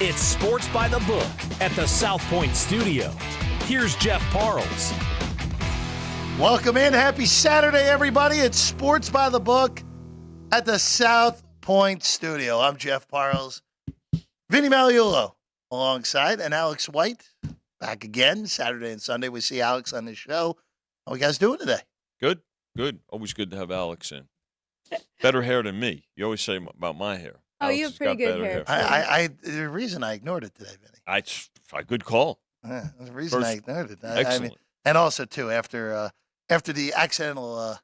It's Sports by the Book at the South Point Studio. Here's Jeff Parles. Welcome in. Happy Saturday, everybody. It's Sports by the Book at the South Point Studio. I'm Jeff Parles. Vinny Magliulo alongside, and Alex White back again. Saturday and Sunday we see Alex on the show. How are you guys doing today? Good. Always good to have Alex in. Better hair than me. You always say about my hair. Oh, Alex you have has pretty got good better hair. The reason I ignored it today, Vinny. It's a good call. The reason I ignored it. Excellent. And also too after the accidental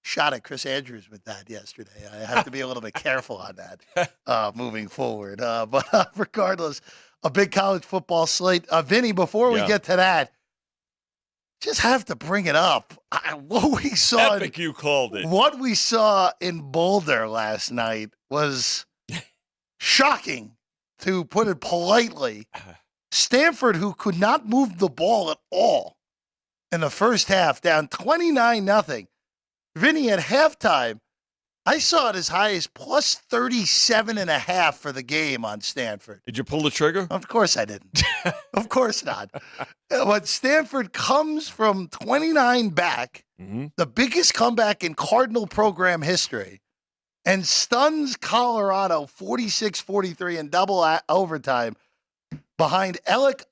shot at Chris Andrews with that yesterday, I have to be a little bit careful on that moving forward. But regardless, a big college football slate. Vinny, before we get to that, just have to bring it up. What we saw, Epic, you called it. What we saw in Boulder last night was shocking, to put it politely. Stanford, who could not move the ball at all in the first half, down 29-0. Vinny, at halftime, I saw it as high as plus 37.5 for the game on Stanford. Did you pull the trigger? Of course I didn't. Of course not. But Stanford comes from 29 back, the biggest comeback in Cardinal program history, and stuns Colorado 46-43 in double overtime behind Alec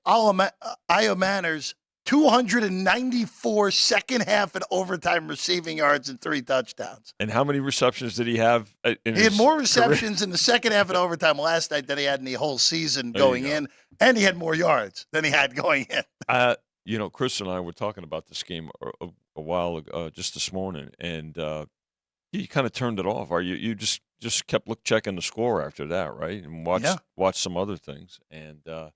Iomaner's 294 second half and overtime receiving yards and 3 touchdowns. And how many receptions did he have? He had more receptions in the second half and overtime last night than he had in the whole season going in, and he had more yards than he had going in. Chris and I were talking about this game a while ago, just this morning, and you kind of turned it off. Or you just kept checking the score after that, right? And watch some other things. And that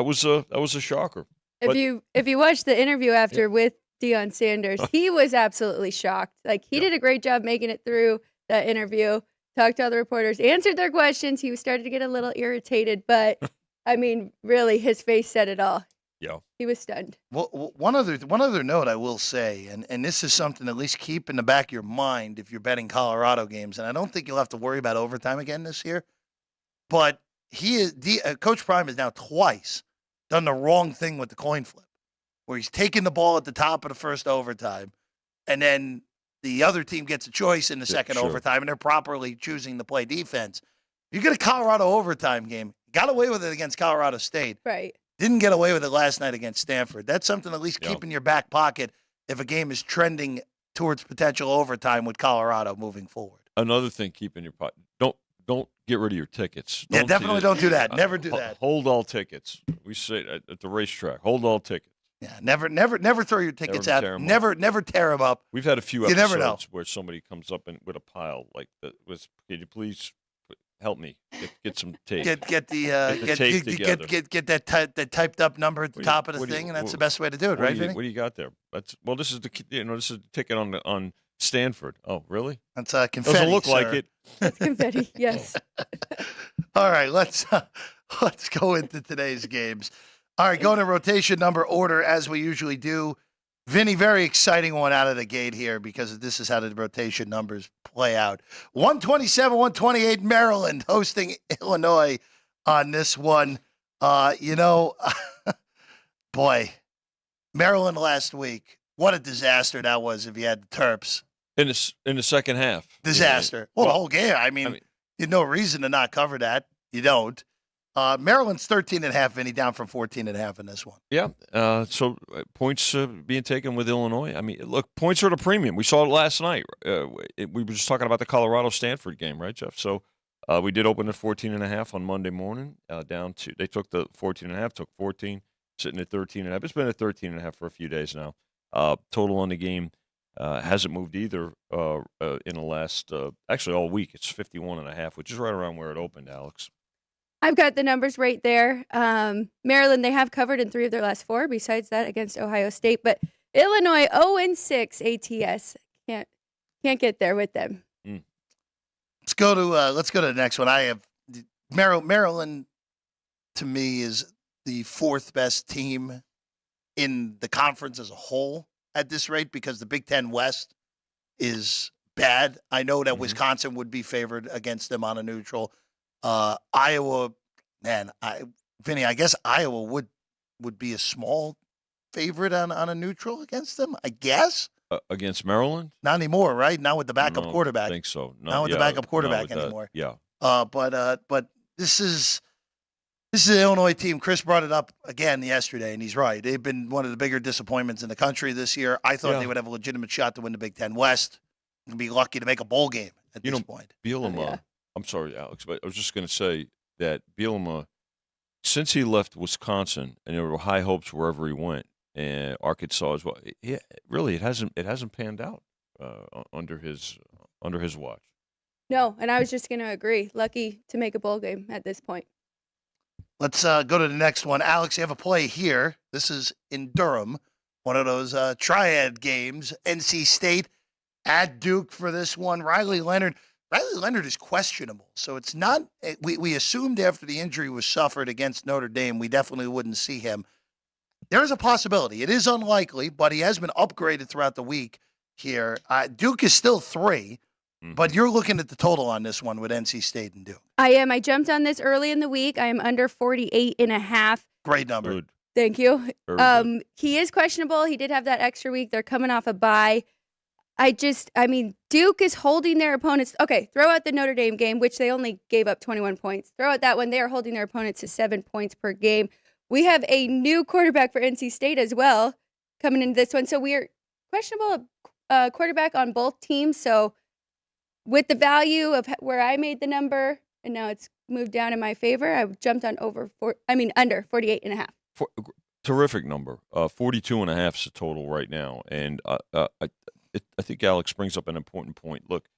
was a shocker. If you watch the interview after with Deion Sanders, he was absolutely shocked. Like, he did a great job making it through that interview, talked to other reporters, answered their questions. He was starting to get a little irritated, but I mean, really, his face said it all. Yeah. He was stunned. Well, one other note I will say, and this is something to at least keep in the back of your mind if you're betting Colorado games, and I don't think you'll have to worry about overtime again this year, but Coach Prime has now twice done the wrong thing with the coin flip, where he's taking the ball at the top of the first overtime, and then the other team gets a choice in the second overtime, and they're properly choosing to play defense. You get a Colorado overtime game, got away with it against Colorado State. Right. Didn't get away with it last night against Stanford. That's something to at least keep in your back pocket if a game is trending towards potential overtime with Colorado moving forward. Another thing, keep in your pocket. Don't get rid of your tickets. Definitely don't do that. Never do that. Hold all tickets. We say at the racetrack. Hold all tickets. Yeah, never throw your tickets out. Never tear them up. We've had a few episodes never know. Where somebody comes up with a pile like that. Can you please help me get some tape? Get that typed up number at the top of the thing, and that's the best way to do it, right, Vinny? What do you got there? This is this is the ticket on Stanford. Oh, really? That's confetti. Doesn't look sir. like it. That's confetti. Yes. All right, let's go into today's games. All right, going to rotation number order as we usually do. Vinny, very exciting one out of the gate here because this is how the rotation numbers play out. 127-128 Maryland hosting Illinois on this one. Boy, Maryland last week, what a disaster that was if you had the Terps. In the second half. Disaster. Well, the whole game. I mean, you had no reason to not cover that. You don't. Maryland's 13.5, Vinny, down from 14.5 in this one. Yeah. So points being taken with Illinois. I mean, look, points are at a premium. We saw it last night. We were just talking about the Colorado-Stanford game, right, Jeff? So we did open at 14.5 on Monday morning. They took the 14.5, took 14, sitting at 13.5. It's been at 13.5 for a few days now. Total on the game hasn't moved either in the last actually all week. It's 51.5, which is right around where it opened, Alex. I've got the numbers right there. Maryland, they have covered in 3 of their last 4, besides that against Ohio State. But Illinois, 0-6 ATS. Can't get there with them. Let's go to the next one. I have Maryland, to me, is the 4th best team in the conference as a whole at this rate because the Big Ten West is bad. I know that Wisconsin would be favored against them on a neutral. Iowa, man, Vinny, I guess Iowa would be a small favorite on a neutral against them, I guess. Against Maryland? Not anymore, right? Not with the backup quarterback. I think so. Not with the backup quarterback anymore. Yeah. But this is an Illinois team. Chris brought it up again yesterday, and he's right. They've been one of the bigger disappointments in the country this year. I thought they would have a legitimate shot to win the Big Ten West and be lucky to make a bowl game at this point. Bielema, I'm sorry, Alex, but I was just going to say that Bielema, since he left Wisconsin, and there were high hopes wherever he went, and Arkansas as well. Really, it hasn't panned out under his watch. No, and I was just going to agree. Lucky to make a bowl game at this point. Let's go to the next one. Alex, you have a play here. This is in Durham, one of those triad games. NC State at Duke for this one. Riley Leonard is questionable, so it's not. We assumed after the injury was suffered against Notre Dame, we definitely wouldn't see him. There is a possibility. It is unlikely, but he has been upgraded throughout the week here. Duke is still 3, but you're looking at the total on this one with NC State and Duke. I am. I jumped on this early in the week. I am under 48.5. Great number. Good. Thank you. Good. He is questionable. He did have that extra week. They're coming off a bye. Duke is holding their opponents. Okay, throw out the Notre Dame game, which they only gave up 21 points. Throw out that one. They are holding their opponents to 7 points per game. We have a new quarterback for NC State as well coming into this one. So we are questionable quarterback on both teams. So with the value of where I made the number, and now it's moved down in my favor, I jumped on under 48.5. Terrific number. 42.5 is the total right now. And I think Alex brings up an important point. Look,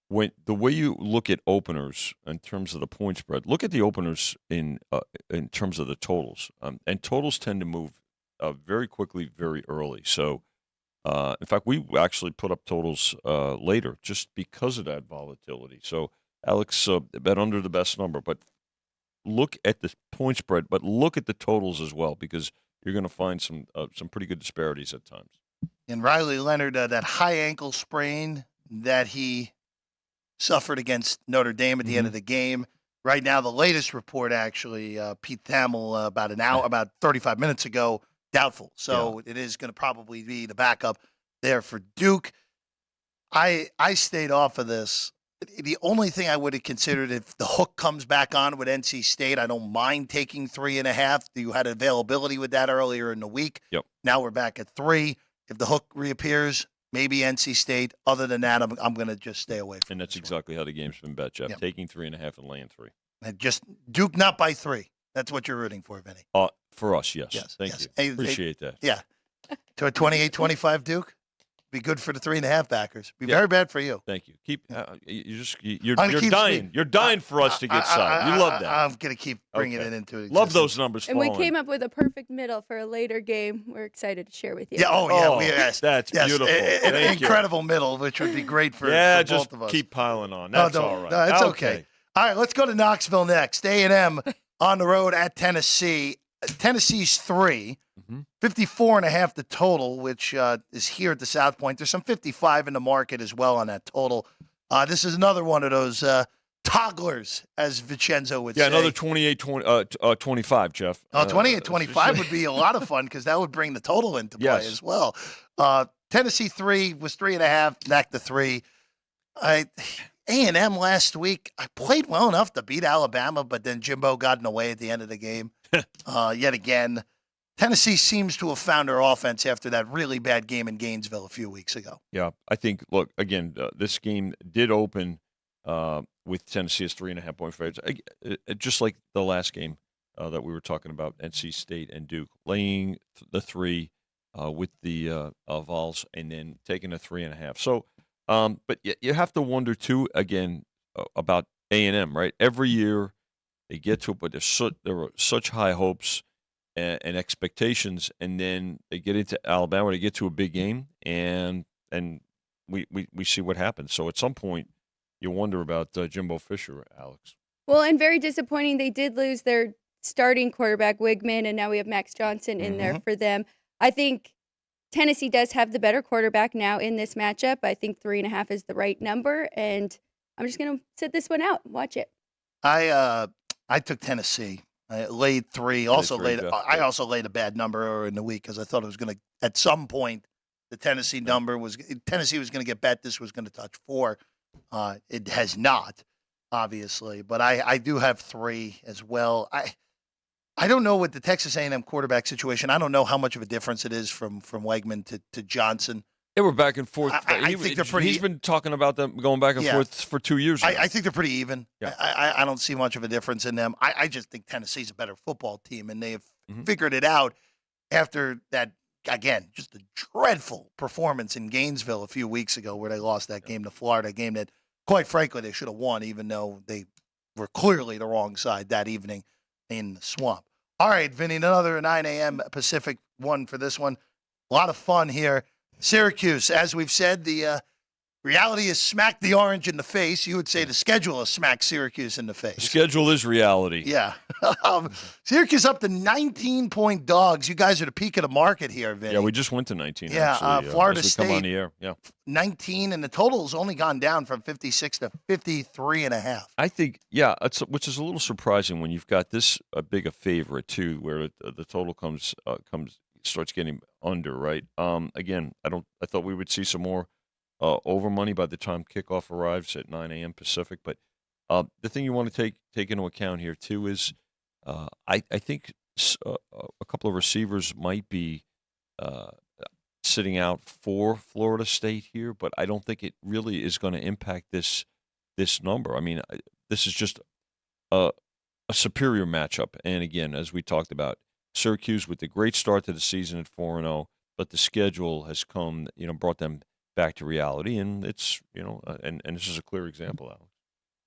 when the way you look at openers in terms of the point spread, look at the openers in terms of the totals, and totals tend to move very quickly, very early. So, in fact, we actually put up totals later just because of that volatility. So, Alex bet under the best number, but look at the point spread, but look at the totals as well, because you're going to find some pretty good disparities at times. And Riley Leonard, that high ankle sprain that he suffered against Notre Dame at the end of the game. Right now, the latest report, actually, Pete Thamel, about 35 minutes ago, doubtful. So it is going to probably be the backup there for Duke. I stayed off of this. The only thing I would have considered, if the hook comes back on with NC State, I don't mind taking 3.5. You had availability with that earlier in the week. Yep. Now we're back at 3. If the hook reappears, maybe NC State. Other than that, I'm going to just stay away from it. And that's exactly how the game's been bet, Jeff. Yep. Taking 3.5 and laying 3. And just Duke not by 3. That's what you're rooting for, Vinny. For us, yes. Thank you. Hey, Appreciate that. Yeah. To a 28-25 Duke? Be good for the 3.5 backers. Be very bad for you. Thank you. You're dying. You're dying for us to get signed. You love that. I'm going to keep bringing it into it. Love those numbers. And we came up with a perfect middle for a later game. We're excited to share with you. Yeah. Yes. That's beautiful. An incredible middle, which would be great for both of us. Keep piling on. That's all right. No, it's okay. All right, let's go to Knoxville next. A&M on the road at Tennessee. Tennessee's 3. 54.5 the total, which is here at the South Point. There's some 55 in the market as well on that total. This is another one of those togglers, as Vincenzo would say. Yeah, another 28-25, Jeff. 28-25 would be a lot of fun because that would bring the total into play as well. Tennessee 3 was 3.5, knocked the 3. A&M last week, I played well enough to beat Alabama, but then Jimbo got in the way at the end of the game. Yet again, Tennessee seems to have found their offense after that really bad game in Gainesville a few weeks ago. Yeah, I think, look, again, this game did open with Tennessee as 3.5-point favorites, just like the last game that we were talking about, NC State and Duke, laying the 3 with the Vols and then taking a 3.5. So, but you have to wonder, too, again, about A&M, right? Every year they get to it, but there are such high hopes and expectations, and then they get into Alabama, they get to a big game, and we see what happens. So at some point, you wonder about Jimbo Fisher, Alex. Well, and very disappointing. They did lose their starting quarterback, Wigman, and now we have Max Johnson in there for them. I think Tennessee does have the better quarterback now in this matchup. I think 3.5 is the right number, and I'm just going to sit this one out. Watch it. I took Tennessee. I laid 3. Also Laid 3, Jeff. I also laid a bad number earlier in the week because I thought it was going to at some point the Tennessee number was Tennessee was going to get bet. This was going to touch 4. It has not, obviously, but I do have 3 as well. I don't know what the Texas A&M quarterback situation. I don't know how much of a difference it is from Wegman to Johnson. They were back and forth. I think they're pretty. He's been talking about them going back and forth for 2 years now. I think they're pretty even. Yeah. I don't see much of a difference in them. I just think Tennessee's a better football team, and they've figured it out after that, again, just a dreadful performance in Gainesville a few weeks ago where they lost that game to Florida, a game that, quite frankly, they should have won, even though they were clearly the wrong side that evening in the swamp. All right, Vinny, another 9 a.m. Pacific one for this one. A lot of fun here. Syracuse, as we've said, the reality is smack the orange in the face. You would say the schedule is smack Syracuse in the face. The schedule is reality. Yeah. Syracuse up to 19-point dogs. You guys are the peak of the market here, Vinny. Yeah, we just went to 19, Yeah, actually. Florida as we State. come on the air. Yeah. 19, and the total's only gone down from 56 to 53.5. I think, which is a little surprising when you've got this big a favorite, too, where the total starts getting under, right? Again, I thought we would see some more over money by the time kickoff arrives at 9 a.m. Pacific. But the thing you want to take into account here too is I think a couple of receivers might be sitting out for Florida State here, but I don't think it really is going to impact this number. I mean, this is just a superior matchup, and again, as we talked about, Syracuse with the great start to the season at 4-0, but the schedule has come, brought them back to reality, and it's, and this is a clear example, Alex.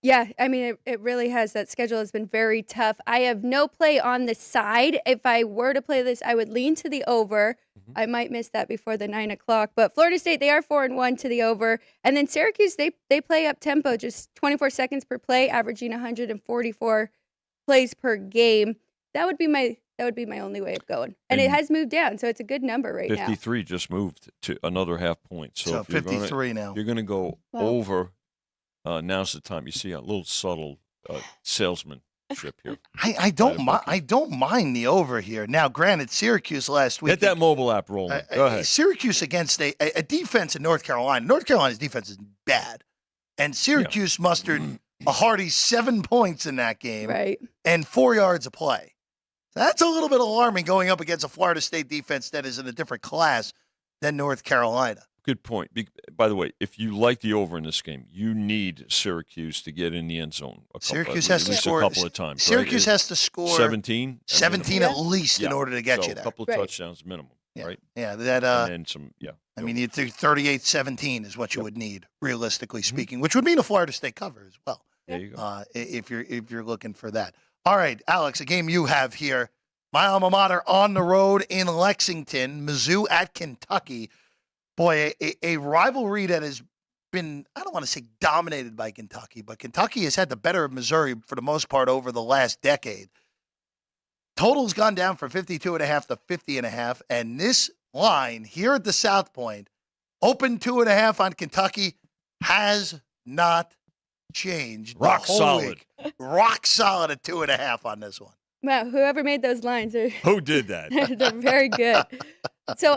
Yeah, I mean, it really has. That schedule has been very tough. I have no play on the side. If I were to play this, I would lean to the over. I might miss that before the 9 o'clock. But Florida State, they are 4-1 to the over. And then Syracuse, they play up tempo, just 24 seconds per play, averaging 144 plays per game. That would be my only way of going. And it has moved down, so it's a good number right 53 now. 53 just moved to another half point. So if 53 now. You're going to go over. Now's the time. You see a little subtle salesmanship here. I don't mind the over here. Now, granted, Syracuse last week. Get that mobile app rolling. Go ahead. Syracuse against a defense in North Carolina. North Carolina's defense is bad. And Syracuse mustered a hearty 7 points in that game. Right. And 4 yards of play. That's a little bit alarming going up against a Florida State defense that is in a different class than North Carolina. Good point. By the way, if you like the over in this game, you need Syracuse to get in the end zone. Syracuse has to score a couple of times. Syracuse has to score 17. 17 at least in order to get you there. A couple of touchdowns minimum, right? Yeah, that. And then some. Yeah. I mean, you think 38-17 is what you would need, realistically speaking, which would mean a Florida State cover as well. There you go. If you're looking for that. All right, Alex, a game you have here. My alma mater on the road in Lexington, Mizzou at Kentucky. Boy, a rivalry that has been, I don't want to say dominated by Kentucky, but Kentucky has had the better of Missouri for the most part over the last decade. Total's gone down from 52.5 to 50.5, and this line here at the South Point, open 2.5 on Kentucky, has not changed. Rock solid. Rock solid at 2.5 on this one. Wow, whoever made those lines Who did that? they're very good. So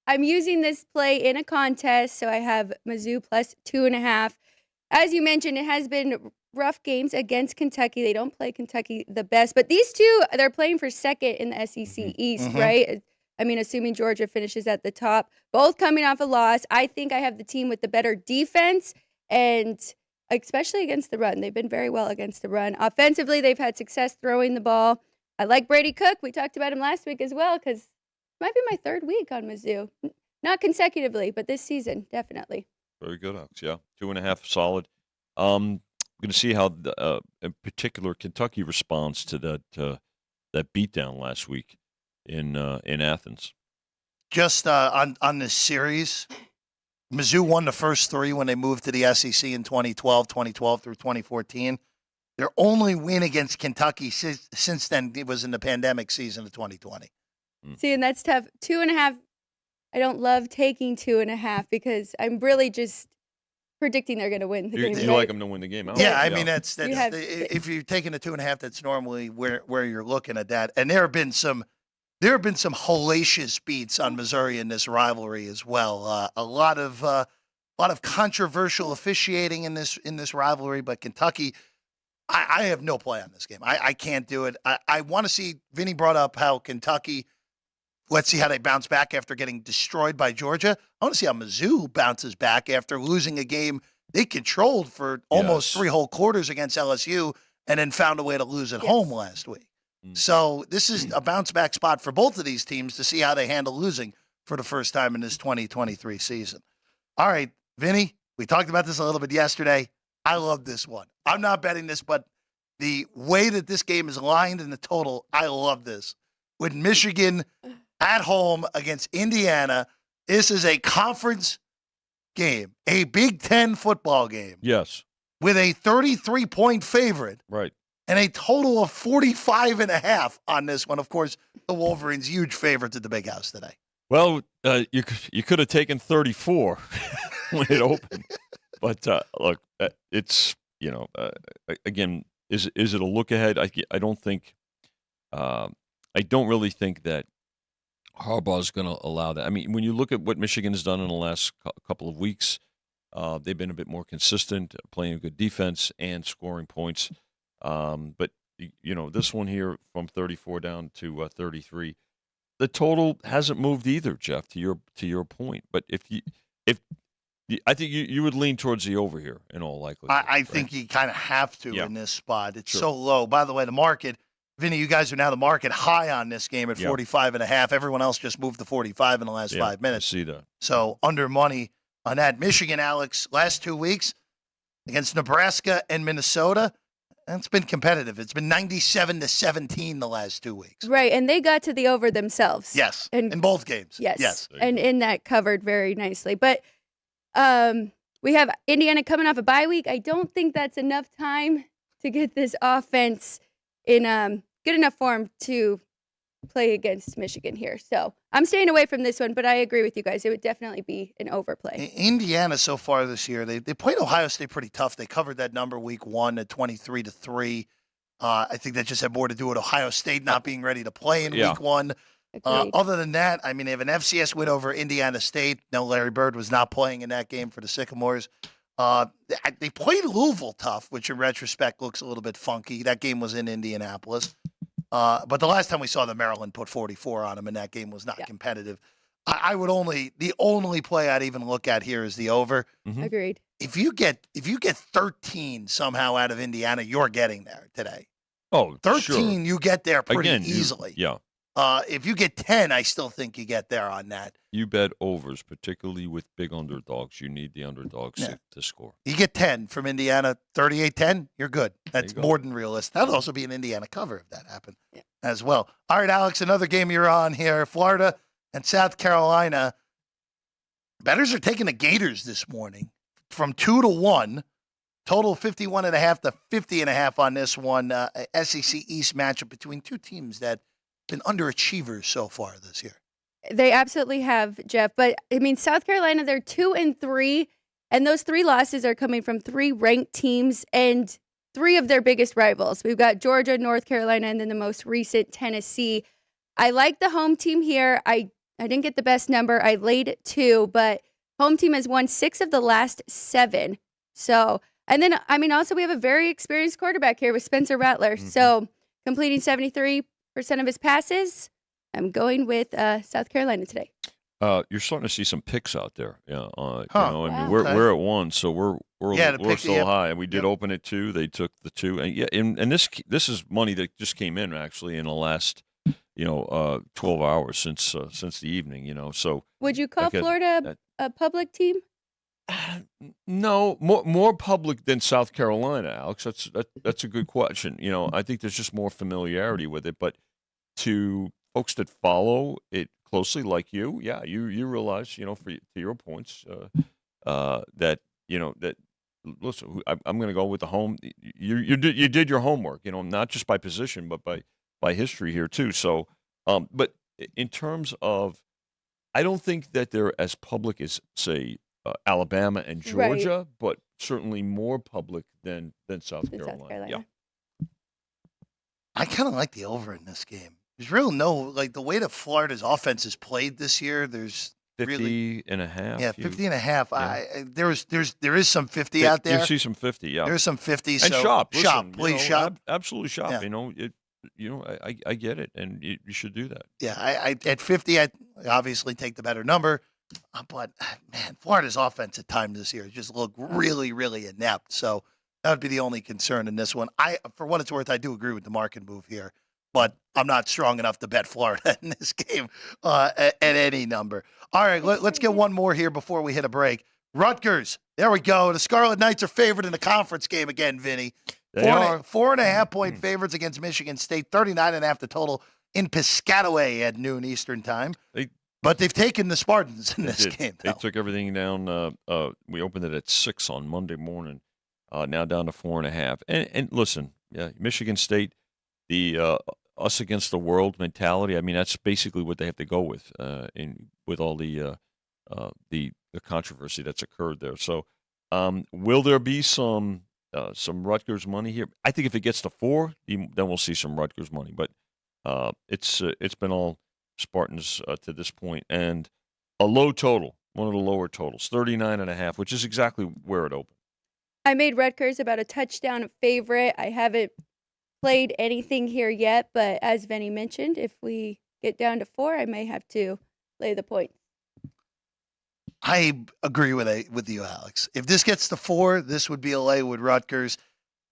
I'm using this play in a contest, so I have Mizzou plus 2.5. As you mentioned, it has been rough games against Kentucky. They don't play Kentucky the best, but these two, they're playing for second in the SEC East, right? I mean, assuming Georgia finishes at the top, both coming off a loss. I think I have the team with the better defense, and especially against the run. They've been very well against the run. Offensively, they've had success throwing the ball. I like Brady Cook. We talked about him last week as well, because it might be my third week on Mizzou. Not consecutively, but this season, definitely. Very good, Alex. Yeah, 2.5 solid. I'm going to see how, in particular, Kentucky responds to that beatdown last week in Athens. Just on this series, Mizzou won the first 3 when they moved to the SEC in 2012 through 2014. Their only win against Kentucky since then it was in the pandemic season of 2020. See, and that's tough. 2.5. I don't love taking 2.5 because I'm really just predicting they're going to win the game. You right? like them to win the game. Yeah, I mean that's have- if you're taking a 2.5, that's normally where you're looking at that. And there have been some hellacious beats on Missouri in this rivalry as well. A lot of controversial officiating in this rivalry, but Kentucky, I have no play on this game. I can't do it. I want to see. Vinny brought up how Kentucky. Let's see how they bounce back after getting destroyed by Georgia. I want to see how Mizzou bounces back after losing a game they controlled for almost 3 whole quarters against LSU and then found a way to lose at home last week. So this is a bounce back spot for both of these teams to see how they handle losing for the first time in this 2023 season. All right, Vinny, we talked about this a little bit yesterday. I love this one. I'm not betting this, but the way that this game is lined in the total, I love this. With Michigan at home against Indiana, this is a conference game, a Big Ten football game. Yes. With a 33-point favorite. Right. And a total of 45.5 on this one. Of course, the Wolverines, huge favorites at the Big House today. Well, you could have taken 34 when it opened. But, look, it's, again, is it a look ahead? I don't think I don't really think that Harbaugh is going to allow that. I mean, when you look at what Michigan has done in the last couple of weeks, they've been a bit more consistent, playing a good defense and scoring points. But this one here from 34 down to 33, the total hasn't moved either, Jeff. To your point, but I think you would lean towards the over here in all likelihood. I think you kind of have to in this spot. It's Sure. so low. By the way, the market. Vinny, you guys are now the market high on this game at 45.5. Everyone else just moved to 45 in the last 5 minutes. I see that. So under money on that. Michigan, Alex, last 2 weeks against Nebraska and Minnesota, it's been competitive. It's been 97-17 the last 2 weeks. Right, and they got to the over themselves. Yes, and in both games. Yes. And in that covered very nicely. But we have Indiana coming off a bye week. I don't think that's enough time to get this offense in good enough form to play against Michigan here. So I'm staying away from this one, but I agree with you guys. It would definitely be an overplay. Indiana so far this year, they played Ohio State pretty tough. They covered that number week 1 at 23-3. I think that just had more to do with Ohio State not being ready to play in week 1. Other than that, I mean, they have an FCS win over Indiana State. No, Larry Bird was not playing in that game for the Sycamores. They played Louisville tough, which in retrospect looks a little bit funky. That game was in Indianapolis. But the last time we saw the Maryland put 44 on them, and that game was not competitive. The only play I'd even look at here is the over. Mm-hmm. Agreed. If you get 13 somehow out of Indiana, you're getting there today. Oh, 13, sure. you get there pretty Again, easily. Yeah. If you get 10, I still think you get there on that. You bet overs, particularly with big underdogs. You need the underdogs to score. You get 10 from Indiana, 38-10, you're good. That's go. more than realistic. That'll also be an Indiana cover if that happened as well. All right, Alex, another game you're on here. Florida and South Carolina. Bettors are taking the Gators this morning from 2-1. Total 51.5 to 50.5 on this one. SEC East matchup between two teams that been underachievers so far this year. They absolutely have, Jeff. But, I mean, South Carolina, they're 2-3, and those 3 losses are coming from 3 ranked teams and 3 of their biggest rivals. We've got Georgia, North Carolina, and then the most recent Tennessee. I like the home team here. I didn't get the best number. I laid 2, but home team has won 6 of the last 7. So, and then, I mean, also we have a very experienced quarterback here with Spencer Rattler. Mm-hmm. So, completing 73% of his passes. I'm going with South Carolina today. You're starting to see some picks out there. Yeah, Wow. we're at 1, so we're still high, and we did open at 2. They took the 2, and this is money that just came in actually in the last 12 hours since the evening. So would you call Florida a public team? No, more public than South Carolina, Alex. That's a good question. I think there's just more familiarity with it, but to folks that follow it closely, like you realize, to your points, that listen, I'm going to go with the home. You did your homework, not just by position, but by history here too. So, but in terms of, I don't think that they're as public as say Alabama and Georgia, but certainly more public than South Carolina. Yeah. I kind of like the over in this game. There's real the way that Florida's offense is played this year. There's 50 and a half. Yeah, 50 and a half. Yeah. There is some 50 out there. You see some 50, yeah. There's some 50. And so shop. Please shop. Absolutely shop. Yeah. I get it, and you should do that. Yeah, I at 50, I obviously take the better number. But, man, Florida's offense at times this year just looked really, really inept. So that would be the only concern in this one. For what it's worth, I do agree with the market move here. But I'm not strong enough to bet Florida in this game at any number. All right, let's get one more here before we hit a break. Rutgers, there we go. The Scarlet Knights are favored in the conference game again, Vinny. They are. 4.5-point favorites against Michigan State, 39.5 the total in Piscataway at noon Eastern time. But they've taken the Spartans in this game. They took everything down. We opened it at 6 on Monday morning, now down to 4.5. And listen, yeah, Michigan State, the us against the world mentality. I mean, that's basically what they have to go with with all the controversy that's occurred there. So, will there be some Rutgers money here? I think if it gets to 4, then we'll see some Rutgers money. But it's been all Spartans to this point, and a low total, one of the lower totals, 39.5, which is exactly where it opened. I made Rutgers about a touchdown favorite. I haven't played anything here yet, but as Vinny mentioned, if we get down to 4, I may have to lay the point. I agree with you, Alex. If this gets to 4, this would be a lay with Rutgers.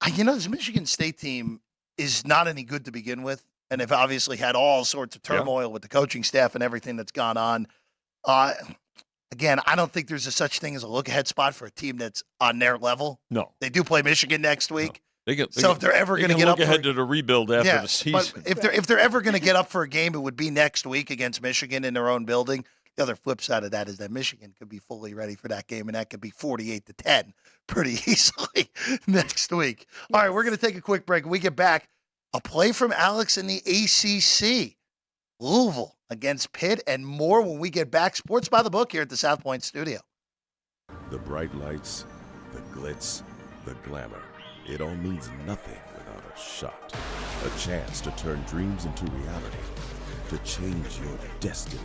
This Michigan State team is not any good to begin with, and they've obviously had all sorts of turmoil with the coaching staff and everything that's gone on. Again, I don't think there's a such thing as a look-ahead spot for a team that's on their level. No. They do play Michigan next week. No. If they're ever going to get look up ahead to the rebuild after the season. But if they're ever going to get up for a game, it would be next week against Michigan in their own building. The other flip side of that is that Michigan could be fully ready for that game, and that could be 48-10 pretty easily next week. All right, we're going to take a quick break. When we get back, a play from Alex in the ACC. Louisville against Pitt and more when we get back. Sports by the Book here at the South Point studio. The bright lights, the glitz, the glamour. It all means nothing without a shot. A chance to turn dreams into reality. To change your destiny.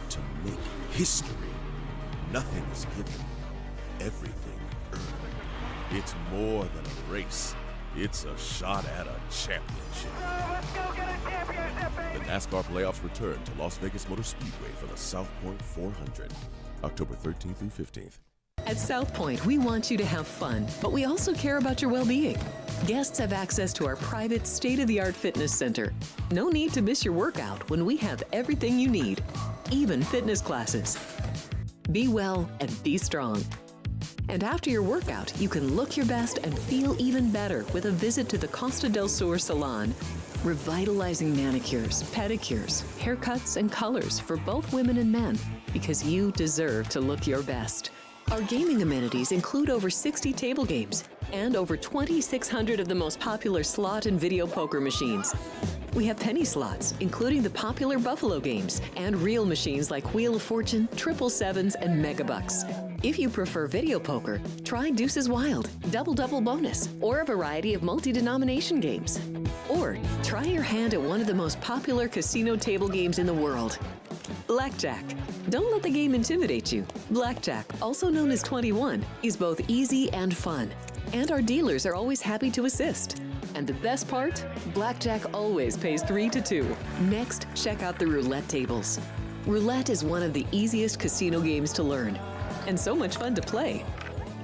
To make history. Nothing is given. Everything earned. It's more than a race. It's a shot at a championship. Let's go get a championship, baby! The NASCAR playoffs return to Las Vegas Motor Speedway for the South Point 400, October 13th through 15th. At South Point, we want you to have fun, but we also care about your well-being. Guests have access to our private, state-of-the-art fitness center. No need to miss your workout when we have everything you need, even fitness classes. Be well and be strong. And after your workout, you can look your best and feel even better with a visit to the Costa del Sur Salon. Revitalizing manicures, pedicures, haircuts, and colors for both women and men, because you deserve to look your best. Our gaming amenities include over 60 table games and over 2,600 of the most popular slot and video poker machines. We have penny slots, including the popular Buffalo games, and real machines like Wheel of Fortune, 777s, and Megabucks. If you prefer video poker, try Deuces Wild, Double Double Bonus, or a variety of multi-denomination games. Or try your hand at one of the most popular casino table games in the world, Blackjack. Don't let the game intimidate you. Blackjack, also known as 21, is both easy and fun. And our dealers are always happy to assist. And the best part? Blackjack always pays 3 to 2. Next, check out the roulette tables. Roulette is one of the easiest casino games to learn, and so much fun to play.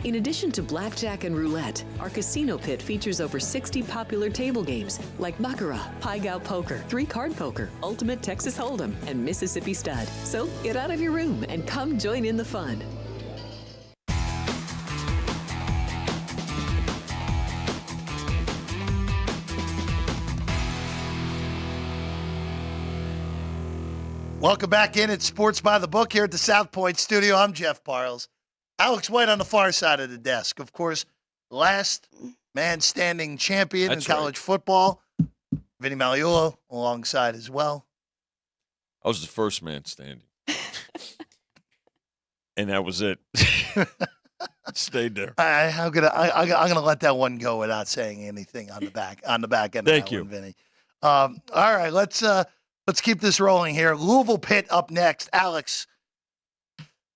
In addition to blackjack and roulette, our casino pit features over 60 popular table games like Baccarat, Pai Gow Poker, 3-Card Poker, Ultimate Texas Hold'em, and Mississippi Stud. So get out of your room and come join in the fun. Welcome back in. It's Sports by the Book here at the South Point studio. I'm Jeff Parles. Alex White on the far side of the desk. Of course, last man standing champion in college football. Vinny Magliulo alongside as well. I was the first man standing. And that was it. Stayed there. I'm gonna let that one go without saying anything on the back end. Thank of that you. one, Vinny. All right, let's keep this rolling here. Louisville Pitt up next. Alex,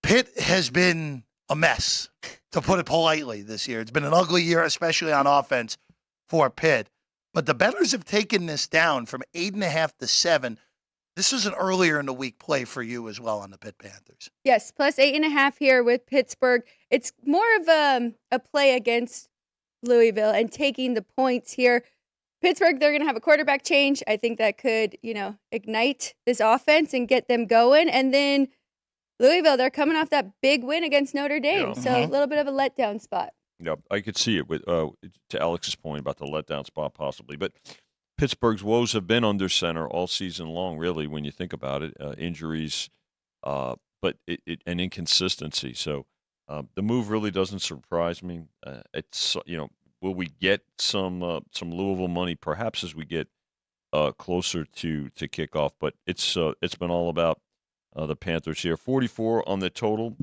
Pitt has been a mess, to put it politely, this year. It's been an ugly year, especially on offense for Pitt. But the bettors have taken this down from 8.5 to 7. This was an earlier in the week play for you as well on the Pitt Panthers. Yes, plus 8.5 here with Pittsburgh. It's more of a play against Louisville and taking the points here. Pittsburgh, they're going to have a quarterback change. I think that could, ignite this offense and get them going. And then Louisville, they're coming off that big win against Notre Dame. Yeah. So a little bit of a letdown spot. Yeah, I could see it with to Alex's point about the letdown spot possibly. But Pittsburgh's woes have been under center all season long, really, when you think about it. Injuries, but and inconsistency. So the move really doesn't surprise me. It's will we get some Louisville money perhaps as we get closer to kickoff? But it's been all about the Panthers here. 44 on the total,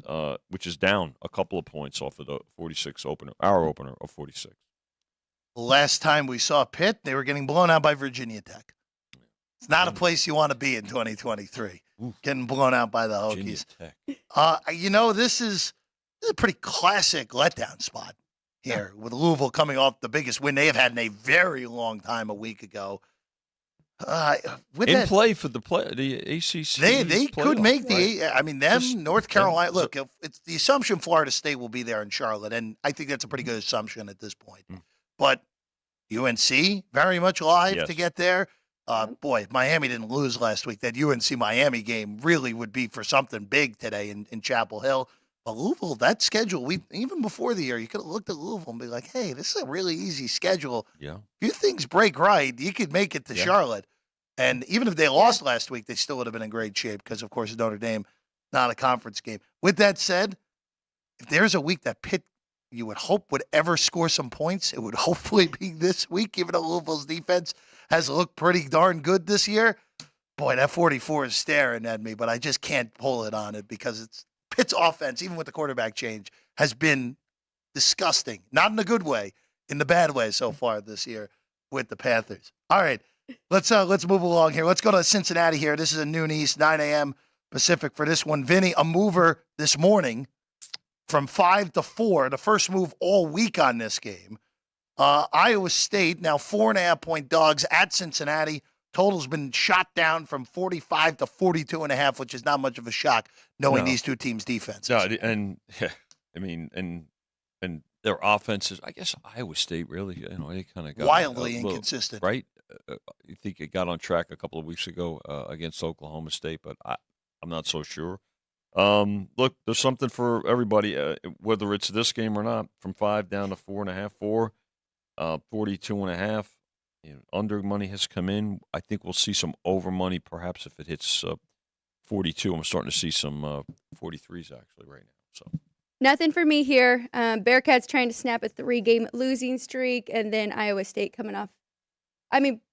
which is down a couple of points off of the 46 opener, our opener of 46. Last time we saw Pitt, they were getting blown out by Virginia Tech. It's not a place you want to be in 2023. Getting blown out by the Hokies. This is a pretty classic letdown spot here with Louisville coming off the biggest win they have had in a very long time a week ago. Play for the ACC. They could make the. Right? I mean, North Carolina. Look, it's the assumption Florida State will be there in Charlotte, and I think that's a pretty good assumption at this point. But UNC very much alive to get there. Boy, if Miami didn't lose last week, that UNC Miami game really would be for something big today in Chapel Hill. But Louisville, that schedule, even before the year, you could have looked at Louisville and be like, hey, this is a really easy schedule. Yeah. If things break right, you could make it to Charlotte. And even if they lost last week, they still would have been in great shape because, of course, Notre Dame, not a conference game. With that said, if there's a week that Pitt, you would hope would ever score some points, it would hopefully be this week, even though Louisville's defense has looked pretty darn good this year. Boy, that 44 is staring at me, but I just can't pull it on it because it's Pitt's offense, even with the quarterback change, has been disgusting. Not in a good way, in the bad way so far this year with the Panthers. All right, let's move along here. Let's go to Cincinnati here. This is a noon East, 9 a.m. Pacific for this one. Vinny, a mover this morning from 5 to 4, the first move all week on this game. Iowa State, now 4.5-point dogs at Cincinnati. Total's been shot down from 45 to 42.5, which is not much of a shock, knowing these two teams' defenses. No, and their offenses. I guess Iowa State really, they kind of got wildly inconsistent, right? You think it got on track a couple of weeks ago against Oklahoma State, but I'm not so sure. Look, there's something for everybody, whether it's this game or not. From 5 down to 4.5, 42.5. Under money has come in. I think we'll see some over money, perhaps if it hits 42. I'm starting to see some 43s actually right now. So nothing for me here. Bearcats trying to snap a 3-game losing streak, and then Iowa State coming off,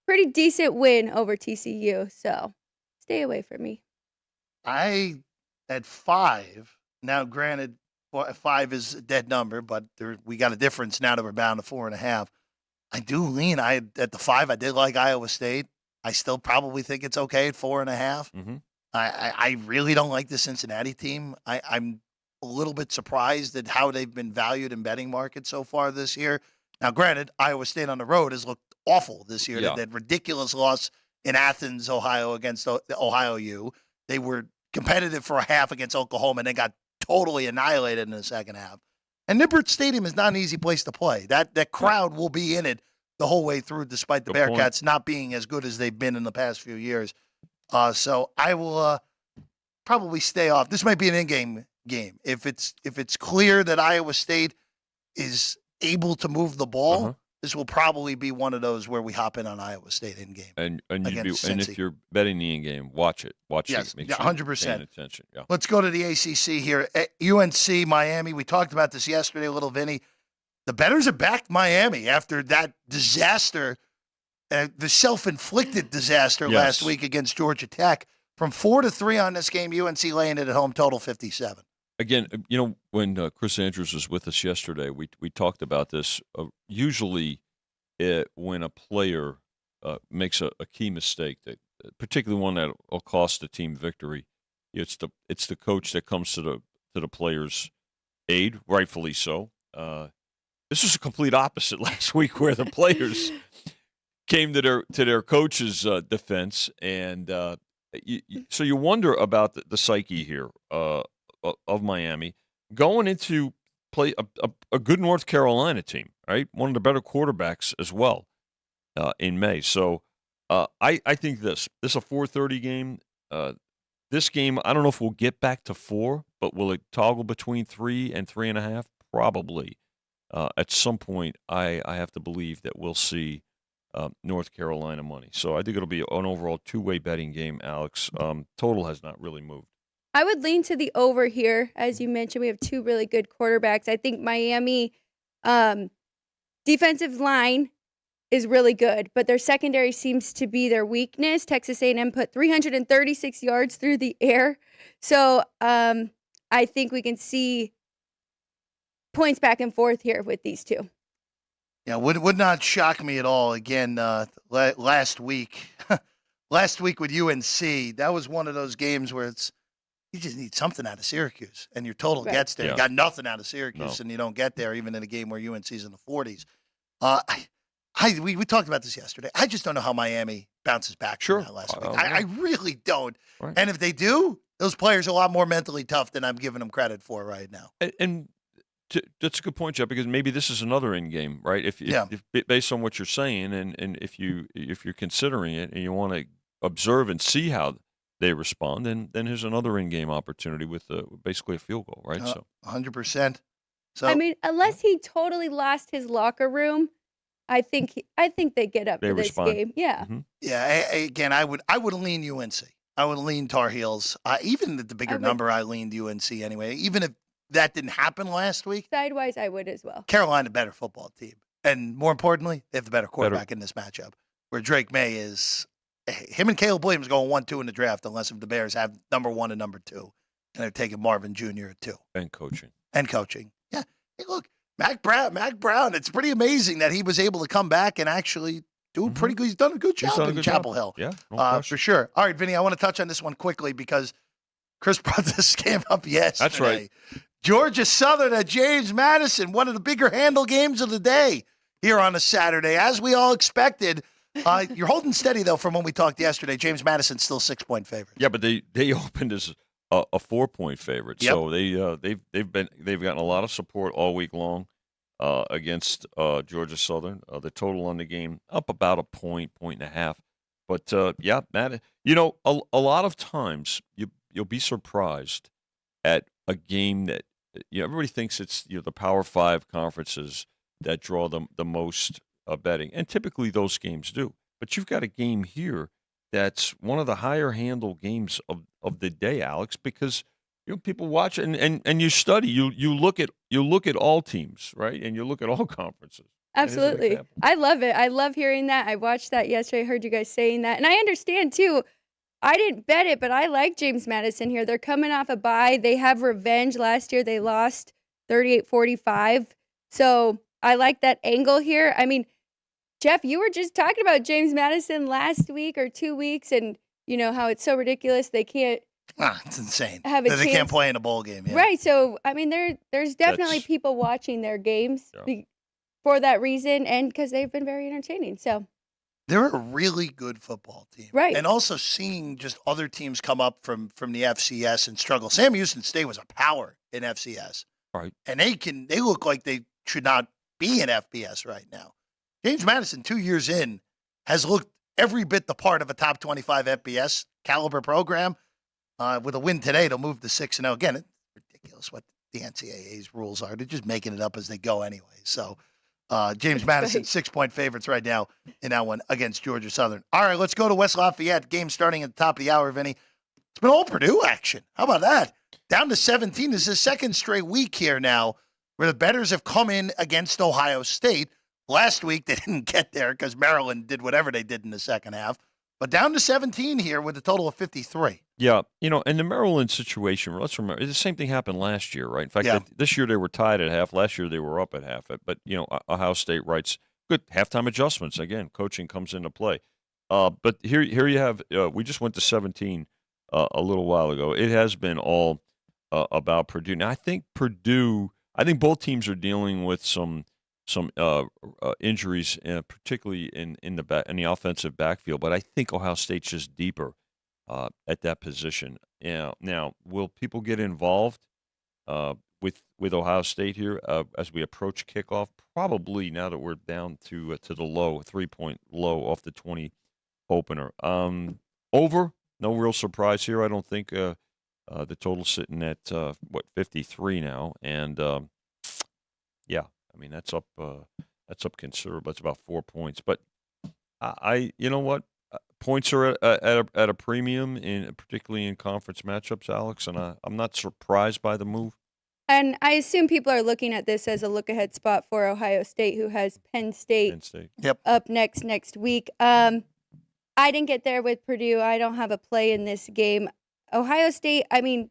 pretty decent win over TCU. So stay away from me. I at 5. Now, granted, 5 is a dead number, but we got a difference now that we're bound to 4.5. I do lean. At the 5, I did like Iowa State. I still probably think it's okay at 4.5. Mm-hmm. I really don't like the Cincinnati team. I'm a little bit surprised at how they've been valued in betting markets so far this year. Now, granted, Iowa State on the road has looked awful this year. Yeah. That ridiculous loss in Athens, Ohio, against Ohio U. They were competitive for a half against Oklahoma and then got totally annihilated in the second half. And Nippert Stadium is not an easy place to play. That crowd will be in it the whole way through, despite the Bearcats not being as good as they've been in the past few years. So I will probably stay off. This might be an in-game game. If it's clear that Iowa State is able to move the ball, this will probably be one of those where we hop in on Iowa State in-game. And if you're betting the in-game, watch it. Yes, it. Make 100%. Paying attention. Yeah. Let's go to the ACC here. UNC, Miami. We talked about this yesterday a little, Vinny. The bettors have backed Miami after that disaster, the self-inflicted disaster last week against Georgia Tech. From 4 to 3 on this game, UNC laying it at home, total 57. again, when Chris Andrews was with us yesterday, we talked about this. Usually, when a player makes a key mistake, that particularly one that will cost the team victory, it's the coach that comes to the player's aid, rightfully so. This was a complete opposite last week, where the players came to their coach's defense, and so you wonder about the psyche here of Miami going into play a good North Carolina team, right? One of the better quarterbacks as well in May. So I think this is a 4:30 game. This game, I don't know if we'll get back to 4, but will it toggle between 3 and 3.5? Probably. At some point, I have to believe that we'll see North Carolina money. So I think it'll be an overall two-way betting game, Alex. Total has not really moved. I would lean to the over here. As you mentioned, we have two really good quarterbacks. I think Miami defensive line is really good, but their secondary seems to be their weakness. Texas A&M put 336 yards through the air. So I think we can see points back and forth here with these two. Yeah, would not shock me at all. Again, last week with UNC, that was one of those games where you just need something out of Syracuse, and your total gets there. Yeah. You got nothing out of Syracuse, and you don't get there even in a game where UNC's in the 40s. We talked about this yesterday. I just don't know how Miami bounces back from that last week. I really don't. Right. And if they do, those players are a lot more mentally tough than I'm giving them credit for right now. And that's a good point, Jeff, because maybe this is another end game, right? If based on what you're saying, and if you're considering it and you want to observe and see how they respond, then here's another end game opportunity with basically a field goal, right? 100%. So I mean, unless he totally lost his locker room, I think they get up for this respond. game. Yeah. Mm-hmm. Yeah. Again, I would lean UNC. I would lean Tar Heels. Even at the bigger number, I leaned UNC anyway. Even if that didn't happen last week. Sidewise, I would as well. Carolina, better football team. And more importantly, they have the better quarterback in this matchup. Where Drake May is, him and Caleb Williams going 1-2 in the draft, unless if the Bears have number 1 and number 2. And they're taking Marvin Jr. at 2. And coaching. Yeah. Hey, look, Mac Brown, it's pretty amazing that he was able to come back and actually do pretty good. He's done a good job in Chapel Hill. Yeah, for sure. All right, Vinny, I want to touch on this one quickly because Chris brought this game up yesterday. That's right. Georgia Southern at James Madison, one of the bigger handle games of the day here on a Saturday. As we all expected, you're holding steady, though, from when we talked yesterday. James Madison's still 6-point favorite. Yeah, but they opened as a 4-point favorite. Yep. So they've gotten a lot of support all week long against Georgia Southern. The total on the game up about a point and a half. But Matt, a lot of times you'll be surprised at a game that everybody thinks it's the Power 5 conferences that draw the most betting, and typically those games do. But you've got a game here that's one of the higher handle games of the day, Alex, because people watch and you study. You look at all teams, right, and you look at all conferences. Absolutely, I love it. I love hearing that. I watched that yesterday. I heard you guys saying that, and I understand too. I didn't bet it, but I like James Madison here. They're coming off a bye. They have revenge. Last year they lost 38-45. So I like that angle here. I mean, Jeff, you were just talking about James Madison last week or 2 weeks, and how it's so ridiculous they can't. It's insane. Have a that they chance. can't play in a bowl game. Yeah. Right. So, I mean, there's definitely people watching their games for that reason and because they've been very entertaining. So. They're a really good football team. Right. And also seeing just other teams come up from the FCS and struggle. Sam Houston State was a power in FCS. Right. And they look like they should not be in FBS right now. James Madison, 2 years in, has looked every bit the part of a top 25 FBS caliber program. With a win today, they'll move to 6-0. Again, it's ridiculous what the NCAA's rules are. They're just making it up as they go anyway. So James Madison, 6-point favorites right now in that one against Georgia Southern. All right, let's go to West Lafayette. Game starting at the top of the hour, Vinny. It's been all Purdue action. How about that? Down to 17. This is the second straight week here now where the bettors have come in against Ohio State. Last week, they didn't get there because Maryland did whatever they did in the second half. But down to 17 here with a total of 53. Yeah, and the Maryland situation, let's remember, the same thing happened last year, right? In fact, this year they were tied at half. Last year they were up at half. But, Ohio State writes, good halftime adjustments. Again, coaching comes into play. But here you have, we just went to 17 a little while ago. It has been all about Purdue. Now, I think both teams are dealing with some injuries, particularly in the offensive backfield. But I think Ohio State's just deeper at that position. Now, will people get involved with Ohio State here as we approach kickoff? Probably. Now that we're down to the low 3-point low off the 20 opener. Over. No real surprise here. I don't think the total's sitting at 53 now, and yeah. I mean, that's up considerable. That's about 4 points. But you know what? Points are at a premium, particularly in conference matchups, Alex, and I'm not surprised by the move. And I assume people are looking at this as a look-ahead spot for Ohio State, who has Penn State. Up next week. I didn't get there with Purdue. I don't have a play in this game. Ohio State, I mean,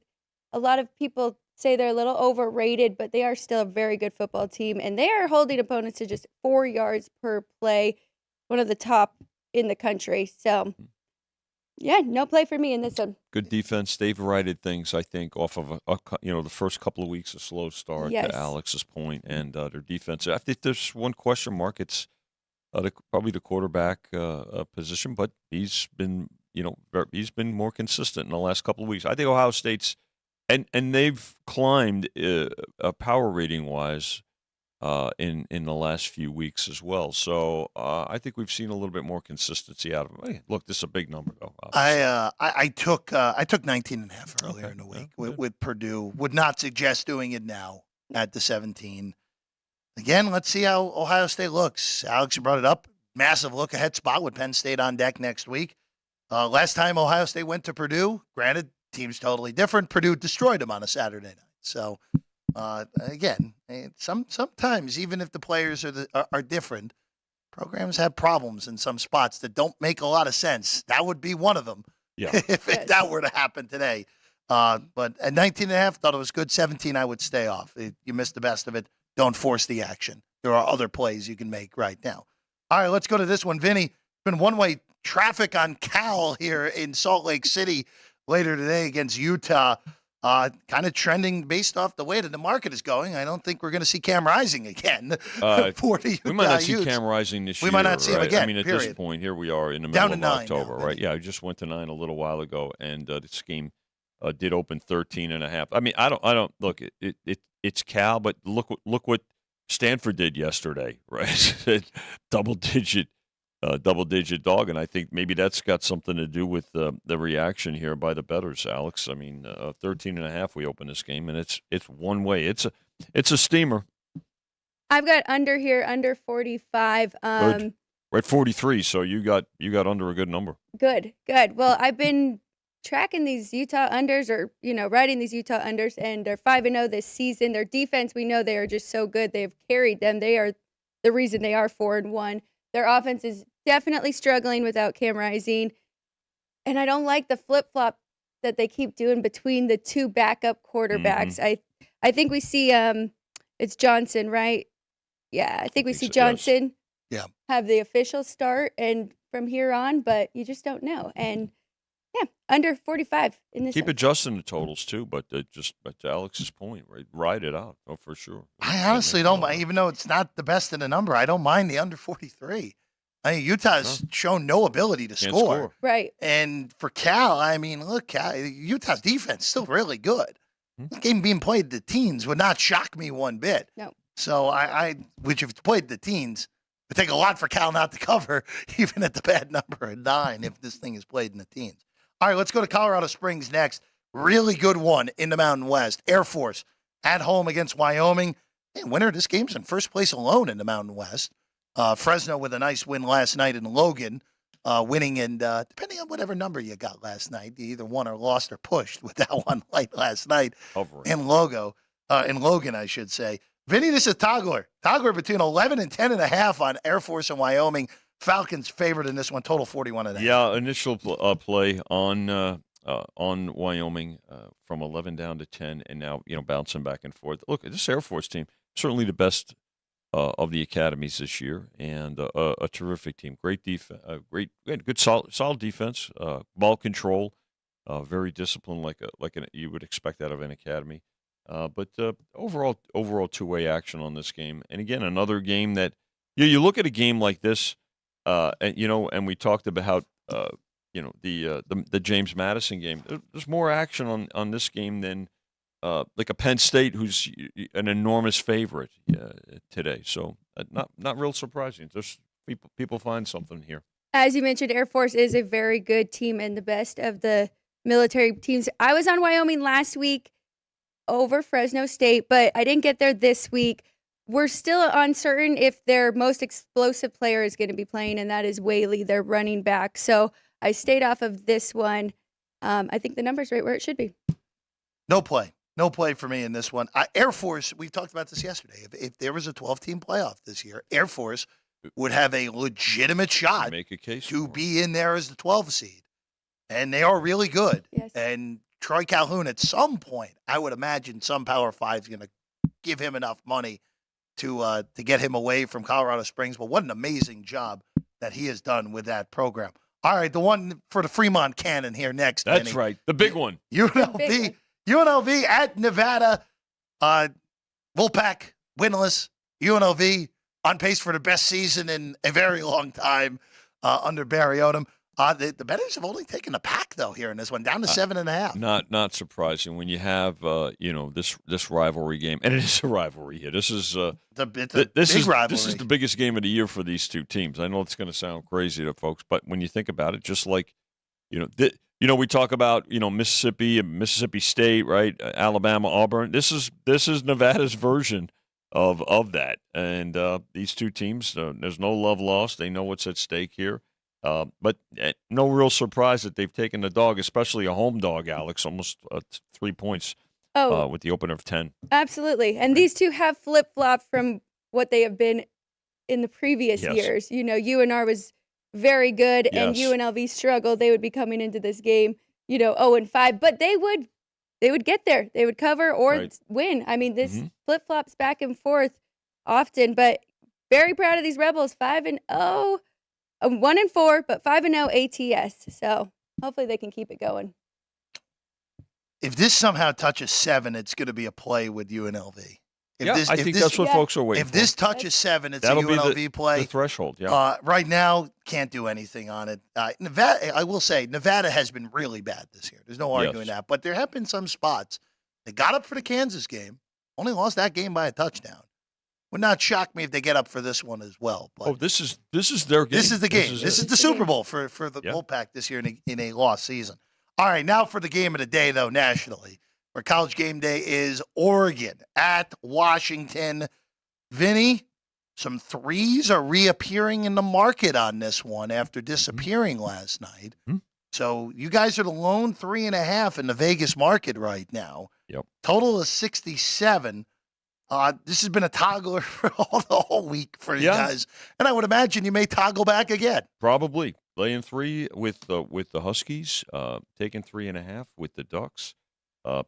a lot of people say they're a little overrated, but they are still a very good football team, and they are holding opponents to just 4 yards per play, one of the top in the country. So, yeah, no play for me in this one. Good defense. They've righted things, I think, off of the first couple of weeks, a slow start, to Alex's point, and their defense. I think there's one question mark. It's probably the quarterback position, but he's been more consistent in the last couple of weeks. I think Ohio State's And they've climbed power rating wise in the last few weeks as well. So I think we've seen a little bit more consistency out of them. Hey, look, this is a big number though. I took 19.5 earlier in the week with Purdue. Would not suggest doing it now at the 17. Again, let's see how Ohio State looks. Alex brought it up. Massive look ahead spot with Penn State on deck next week. Last time Ohio State went to Purdue, granted, team's totally different. Purdue destroyed them on a Saturday night. So, again, sometimes even if the players are different, programs have problems in some spots that don't make a lot of sense. That would be one of them. Yeah. if that were to happen today. But at 19.5, thought it was good. 17, I would stay off. You missed the best of it. Don't force the action. There are other plays you can make right now. All right, let's go to this one. Vinny, been one-way traffic on Cal here in Salt Lake City later today against Utah. Kind of trending based off the way that the market is going. I don't think we're going to see Cam Rising again for the Utah We might not see Utes. Cam Rising this year. We might not see him again, I mean, at this point, here we are in the Down middle of to 9 October, now, right? Yeah, I just went to 9 a little while ago, and this game did open 13.5. I mean, I don't look. It's Cal, but look what Stanford did yesterday, right? double digit dog, and I think maybe that's got something to do with the reaction here by the bettors, Alex. I mean, 13.5 we open this game, and it's one way. It's a steamer. I've got under here, under 45. Good. We're at 43, so you got under a good number. Good. Well, I've been tracking these Utah unders, or writing these Utah unders, and they're 5-0 this season. Their defense, we know they are just so good. They have carried them. They are the reason they are 4-1. Their offense is definitely struggling without Cam Rising. And I don't like the flip-flop that they keep doing between the two backup quarterbacks. Mm-hmm. I think we see it's Johnson, right? Yeah, I think we see Johnson have the official start and from here on, but you just don't know. And yeah, under 45 in this. Keep one. adjusting the totals too, but to Alex's point, right? Ride it out, for sure. I honestly don't mind, even though it's not the best in the number. I don't mind the under 43. I mean, Utah's shown no ability to score. Right. And for Cal, I mean, look, Utah's defense is still really good. This game being played the teens would not shock me one bit. No. So which if it's played the teens, it would take a lot for Cal not to cover, even at the bad number of 9, if this thing is played in the teens. All right, let's go to Colorado Springs next. Really good one in the Mountain West. Air Force at home against Wyoming. Hey, winner of this game's in first place alone in the Mountain West. Fresno with a nice win last night in Logan, winning, and depending on whatever number you got last night, you either won or lost or pushed with that one late last night in Logan, I should say. Vinny, this is Toggler between 11 and 10.5 on Air Force and Wyoming. Falcons favored in this one, total 41.5. Yeah, initial play on Wyoming from 11 down to 10, and now bouncing back and forth. Look, this Air Force team certainly the best of the academies this year, and a terrific team. Great defense, good solid defense, ball control, very disciplined, like you would expect out of an academy. But overall two-way action on this game, and again another game that you look at a game like this, and we talked about the James Madison game. There's more action on this game than like a Penn State, who's an enormous favorite today. So not real surprising. Just people find something here. As you mentioned, Air Force is a very good team and the best of the military teams. I was on Wyoming last week over Fresno State, but I didn't get there this week. We're still uncertain if their most explosive player is going to be playing, and that is Whaley, their running back. So I stayed off of this one. I think the number's right where it should be. No play for me in this one. Air Force, we talked about this yesterday. If there was a 12-team playoff this year, Air Force would have a legitimate shot Make a case to for be in there as the 12th seed. And they are really good. Yes. And Troy Calhoun, at some point, I would imagine some Power 5 is going to give him enough money to get him away from Colorado Springs. But what an amazing job that he has done with that program. All right, the one for the Fremont Cannon here next. That's Vinny. right, the big one. UNLV at Nevada. Wolfpack winless. UNLV on pace for the best season in a very long time under Barry Odom. The bettors have only taken a pack though here in this one, down to 7.5. Not surprising when you have this rivalry game, and it is a rivalry here. This is It's a big rivalry. This is the biggest game of the year for these two teams. I know it's going to sound crazy to folks, but when you think about it, just like we talk about Mississippi and Mississippi State, right? Alabama, Auburn. This is Nevada's version of that, and these two teams, there's no love lost. They know what's at stake here. But no real surprise that they've taken the dog, especially a home dog, Alex, almost 3 points with the opener of 10. Absolutely. And these two have flip-flopped from what they have been in the previous Yes. years. UNR was very good, and Yes. UNLV struggled. They would be coming into this game, 0-5, but they would get there. They would cover or Right. win. I mean, this Mm-hmm. flip-flops back and forth often, but very proud of these Rebels, 5-0. 1-4, but 5-0 ATS. So hopefully they can keep it going. If this somehow touches 7, it's going to be a play with UNLV. I think that's what folks are waiting If for. this touches 7, it's That'll a be UNLV play. the threshold, yeah. Right now, can't do anything on it. Nevada, I will say, Nevada has been really bad this year. There's no arguing that. But there have been some spots. They got up for the Kansas game, only lost that game by a touchdown. Would not shock me if they get up for this one as well. But this is their game. this is the game. This is the Super Bowl for the Yeah. Wolfpack this year in a lost season. All right, now for the game of the day, though, nationally, where College Game Day is Oregon at Washington. Vinny, some threes are reappearing in the market on this one after disappearing last night. Mm-hmm. So you guys are the lone 3.5 in the Vegas market right now. Yep. Total is 67. This has been a toggler for the whole week for you guys, and I would imagine you may toggle back again. Probably laying 3 with the Huskies, taking 3.5 with the Ducks.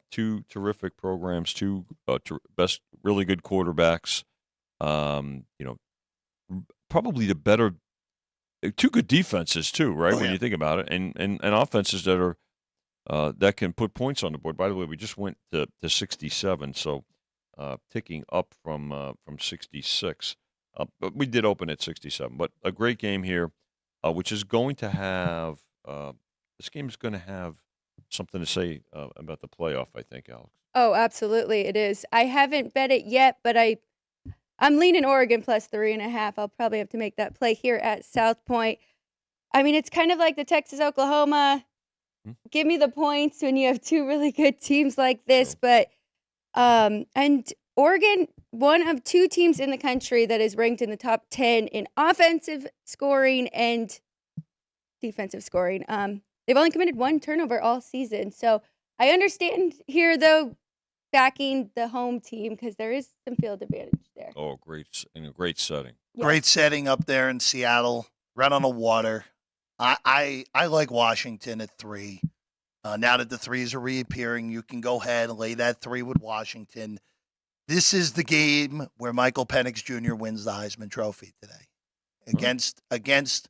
Two terrific programs, two best, really good quarterbacks. Probably the better, two good defenses too, right? When you think about it, and offenses that are that can put points on the board. By the way, we just went to 67, so. Ticking up from 66. But we did open at 67. But a great game here, which is going to have this game is going to have something to say about the playoff, I think, Alex. Oh, absolutely, it is. I haven't bet it yet, but I'm leaning Oregon plus 3.5. I'll probably have to make that play here at South Point. I mean, it's kind of like the Texas-Oklahoma. Give me the points when you have two really good teams like this, but. And Oregon, one of 2 teams in the country that is ranked in the top 10 in offensive scoring and defensive scoring. They've only committed 1 turnover all season. So I understand here, though, backing the home team because there is some field advantage there. Oh, great! In a great setting. Yes. Great setting up there in Seattle. right on the water. I like Washington at 3. Now that the 3s are reappearing, you can go ahead and lay that 3 with Washington. This is the game where Michael Penix Jr. wins the Heisman Trophy today against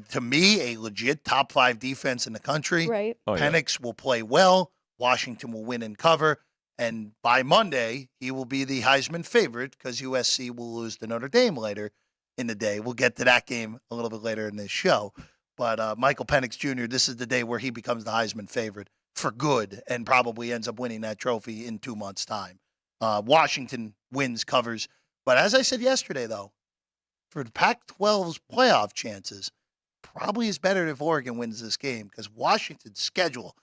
to me, a legit top 5 defense in the country. Right. Oh, yeah. Penix will play well. Washington will win and cover. And by Monday, he will be the Heisman favorite because USC will lose to Notre Dame later in the day. We'll get to that game a little bit later in this show. But Michael Penix Jr., this is the day where he becomes the Heisman favorite for good and probably ends up winning that trophy in 2 months' time. Washington wins, covers. But as I said yesterday, though, for the Pac-12's playoff chances, probably is better if Oregon wins this game because Washington's schedule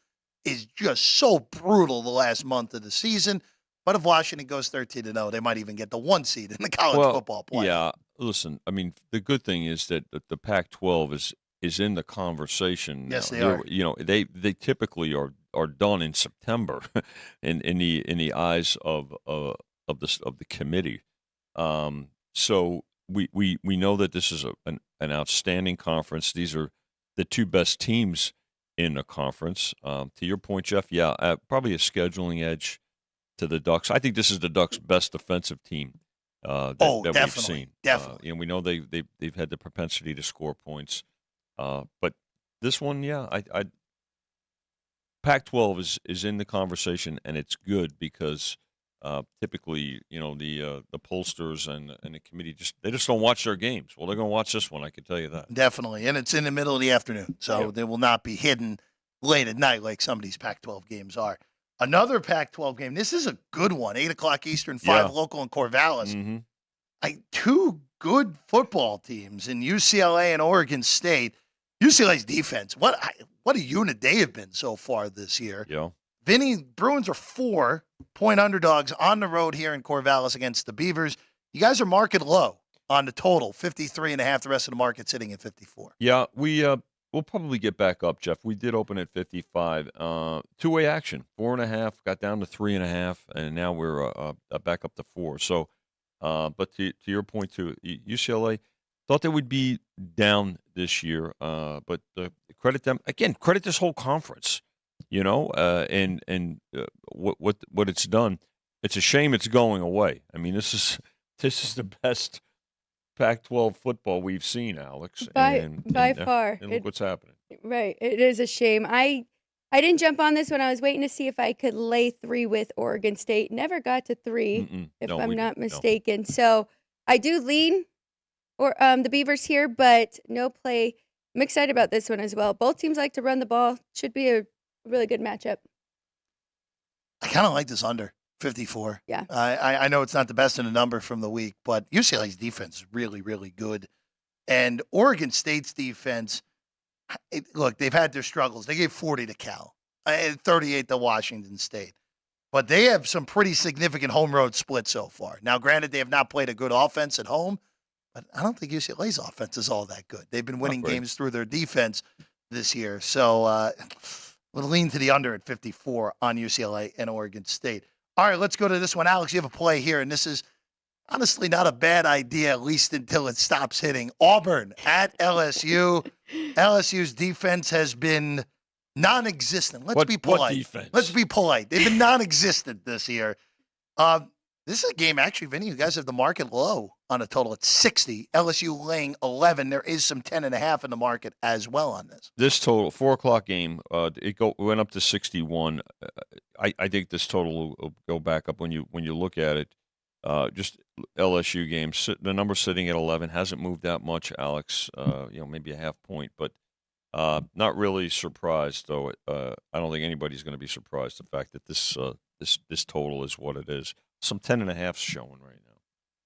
is just so brutal the last month of the season. But if Washington goes 13-0, they might even get the 1 seed in the college football playoff. Yeah, listen, I mean, the good thing is that the Pac-12 is in the conversation. Yes, now. they are. You know, they typically are done in September, in the eyes of the committee. So we know that this is an outstanding conference. These are the 2 best teams in the conference. To your point, Jeff, probably a scheduling edge to the Ducks. I think this is the Ducks' best defensive team that we've seen. Definitely. And we know they've had the propensity to score points. But this one, Pac-12 is in the conversation, and it's good because typically, you know, the pollsters and the committee they just don't watch their games. Well, they're going to watch this one, I can tell you that. Definitely, and it's in the middle of the afternoon, so they will not be hidden late at night like some of these Pac-12 games are. Another Pac-12 game. This is a good one. 8 o'clock Eastern, 5 local in Corvallis. Mm-hmm. 2 good football teams in UCLA and Oregon State. UCLA's defense. What a unit they have been so far this year. Yeah. Vinny, Bruins are 4-point underdogs on the road here in Corvallis against the Beavers. You guys are market low on the total, 53.5. The rest of the market sitting at 54. Yeah, we'll probably get back up, Jeff. We did open at 55. Two-way action, 4.5, got down to 3.5, and now we're back up to 4. So, but to your point too, UCLA thought they would be down this year, but credit them again. Credit this whole conference. You know, and what it's done. It's a shame it's going away. I mean, this is the best Pac-12 football we've seen, Alex. By far. And look what's happening. Right. It is a shame. I didn't jump on this when I was waiting to see if I could lay 3 with Oregon State. Never got to 3, if I'm not mistaken. No. So I do lean the Beavers here, but no play. I'm excited about this one as well. Both teams like to run the ball. Should be a really good matchup. I kind of like this under 54. Yeah. I know it's not the best in the number from the week, but UCLA's defense is really, really good. And Oregon State's defense, look, they've had their struggles. They gave 40 to Cal, 38 to Washington State. But they have some pretty significant home road splits so far. Now, granted, they have not played a good offense at home, but I don't think UCLA's offense is all that good. They've been winning games through their defense this year. So, we'll lean to the under at 54 on UCLA and Oregon State. All right, let's go to this one. Alex, you have a play here, and this is honestly not a bad idea, at least until it stops hitting. Auburn at LSU. LSU's defense has been non-existent. Let's be polite. What defense? Let's be polite. They've been non-existent this year. This is a game, actually, Vinny, you guys have the market low on a total at 60. LSU laying 11. There is some 10.5 in the market as well on this. This total, 4 o'clock game, it went up to 61. I think this total will go back up when you look at it. Just LSU games, the number sitting at 11 hasn't moved that much, Alex. Maybe a half point, but not really surprised though. I don't think anybody's going to be surprised the fact that this total is what it is. Some 10.5 showing right now.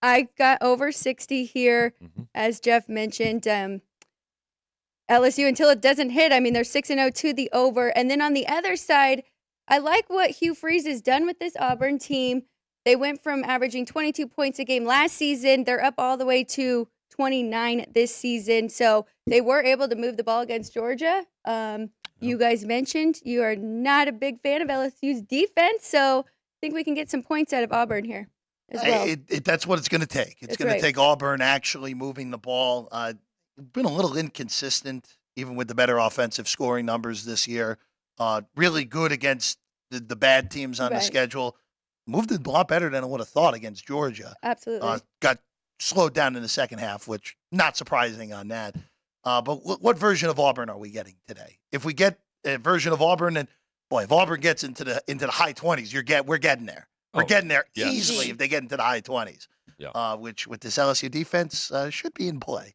I got over 60 here, as Jeff mentioned. LSU, until it doesn't hit, I mean, they're 6-0 to the over. And then on the other side, I like what Hugh Freeze has done with this Auburn team. They went from averaging 22 points a game last season. They're up all the way to 29 this season. So they were able to move the ball against Georgia. You guys mentioned you are not a big fan of LSU's defense, so I think we can get some points out of Auburn here as well. That's what it's going to take. It's going to take Auburn actually moving the ball. been a little inconsistent, even with the better offensive scoring numbers this year. Really good against the bad teams on the Right. schedule. Moved it a lot better than I would have thought against Georgia. Absolutely. Got slowed down in the second half, which not surprising on that. But what version of Auburn are we getting today? If we get a version of Auburn, and boy, if Auburn gets into the high 20s, we're getting there. We're getting there easily if they get into the high 20s. Yeah. Which with this LSU defense should be in play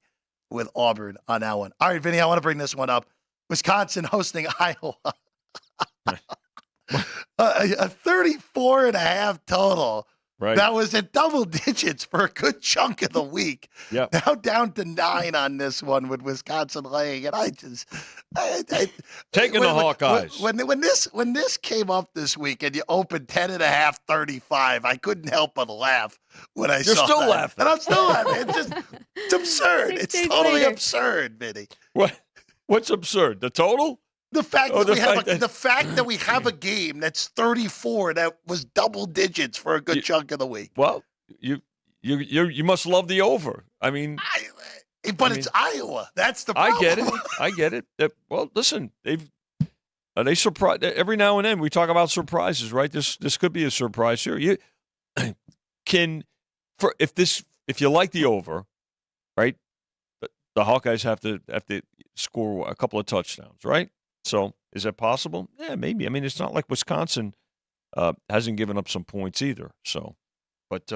with Auburn on that one. All right, Vinny, I want to bring this one up. Wisconsin hosting Iowa. a 34.5 total. Right. That was at double digits for a good chunk of the week. Yeah. Now down to 9 on this one with Wisconsin laying, and Taking the Hawkeyes. When this came up this week and you opened 10.5, 35, I couldn't help but laugh when I You're saw still that. laughing. And I'm still laughing. It's absurd. 6 It's days totally later. absurd, Vinny. What's absurd? The total? The fact Oh, that the fact that we have a game that's 34 that was double digits for a good chunk of the week. Well, you must love the over. I mean, It's Iowa. That's the problem. I get it. Well, listen, they surprise every now and then. We talk about surprises, right? This could be a surprise here. You if you like the over, right? The Hawkeyes have to score a couple of touchdowns, right? So is that possible? Yeah, maybe. I mean, it's not like Wisconsin hasn't given up some points either. So, but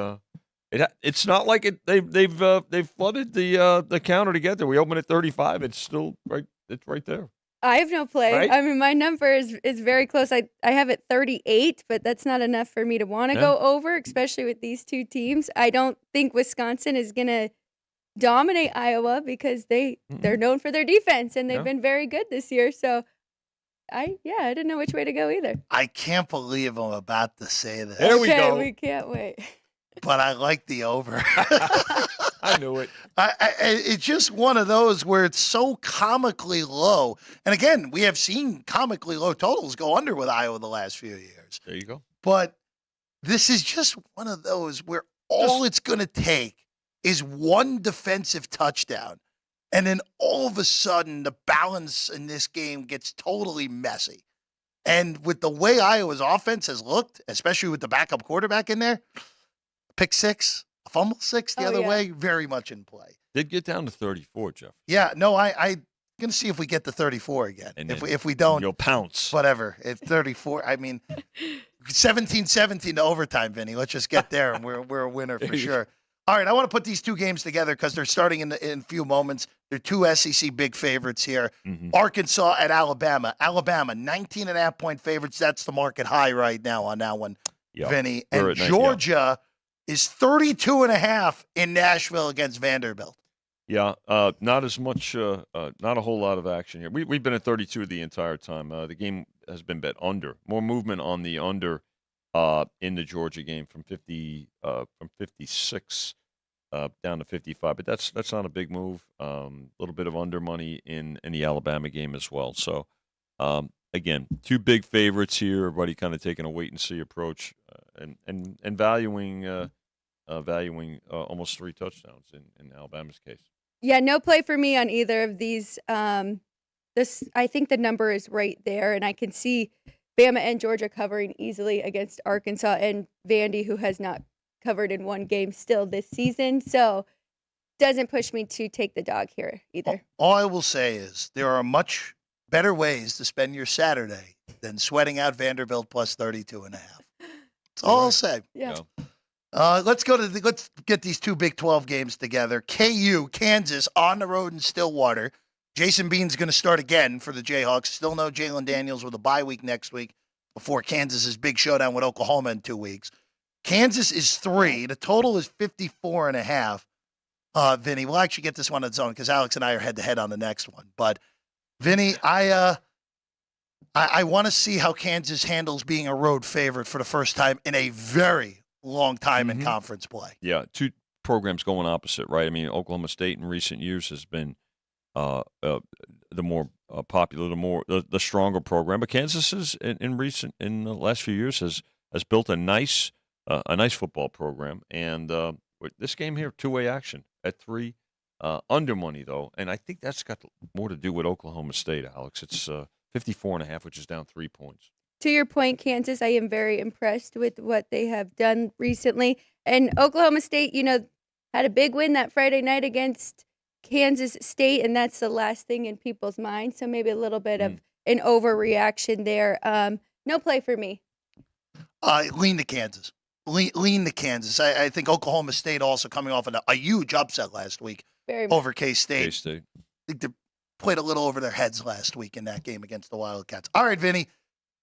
it's not like they've flooded the counter to get there. We open at 35. It's still right. It's right there. I have no play. Right? I mean, my number is very close. I have it 38, but that's not enough for me to want to go over, especially with these two teams. I don't think Wisconsin is going to dominate Iowa because they're known for their defense, and they've been very good this year. So, I didn't know which way to go either. I can't believe I'm about to say this. There we go. We can't wait. But I like the over. I knew it. It's just one of those where it's so comically low. And again, we have seen comically low totals go under with Iowa the last few years. There you go. But this is just one of those where all it's going to take is one defensive touchdown. And then all of a sudden, the balance in this game gets totally messy. And with the way Iowa's offense has looked, especially with the backup quarterback in there, pick six, a fumble six the other way, very much in play. Did get down to 34, Jeff. Yeah, no, I'm going to see if we get to 34 again. And if we don't, you'll pounce. whatever. It's 34. I mean, 17-17 to overtime, Vinny. Let's just get there, and we're a winner for sure. All right, I want to put these two games together because they're starting in a few moments. They're two SEC big favorites here. Mm-hmm. Arkansas at Alabama. Alabama, 19.5-point favorites. That's the market high right now on that one, Vinny. And Georgia is 32.5 in Nashville against Vanderbilt. Yeah, not as much, not a whole lot of action here. We've been at 32 the entire time. The game has been bet under. More movement on the under in the Georgia game from 56 down to 55. But that's not a big move. A little bit of under money in the Alabama game as well. So again, two big favorites here. Everybody kind of taking a wait and see approach and valuing almost 3 touchdowns in Alabama's case. Yeah, no play for me on either of these. I think the number is right there, and I can see Bama and Georgia covering easily against Arkansas and Vandy, who has not covered in one game still this season. So doesn't push me to take the dog here either. All I will say is there are much better ways to spend your Saturday than sweating out Vanderbilt plus 32.5. That's all I'll say. Yeah. Let's get these two Big 12 games together. KU, Kansas, on the road in Stillwater. Jason Bean's going to start again for the Jayhawks. Still no Jalen Daniels with a bye week next week before Kansas's big showdown with Oklahoma in 2 weeks. Kansas is 3. The total is 54.5. Vinny, we'll actually get this one on its own because Alex and I are head-to-head on the next one. But, Vinny, I want to see how Kansas handles being a road favorite for the first time in a very long time in conference play. Yeah, two programs going opposite, right? I mean, Oklahoma State in recent years has been the more popular, the stronger program, but Kansas is in the last few years has built a nice football program, and this game here, two-way action at 3. under money, though, and I think that's got more to do with Oklahoma State, Alex. It's 54.5, which is down 3 points. To your point, Kansas, I am very impressed with what they have done recently. And Oklahoma State, had a big win that Friday night against Kansas State, and that's the last thing in people's minds. So maybe a little bit of an overreaction there. No play for me. Lean to Kansas. Lean to Kansas. I think Oklahoma State also coming off a huge upset last week over K-State. K-State. I think they played a little over their heads last week in that game against the Wildcats. All right, Vinny.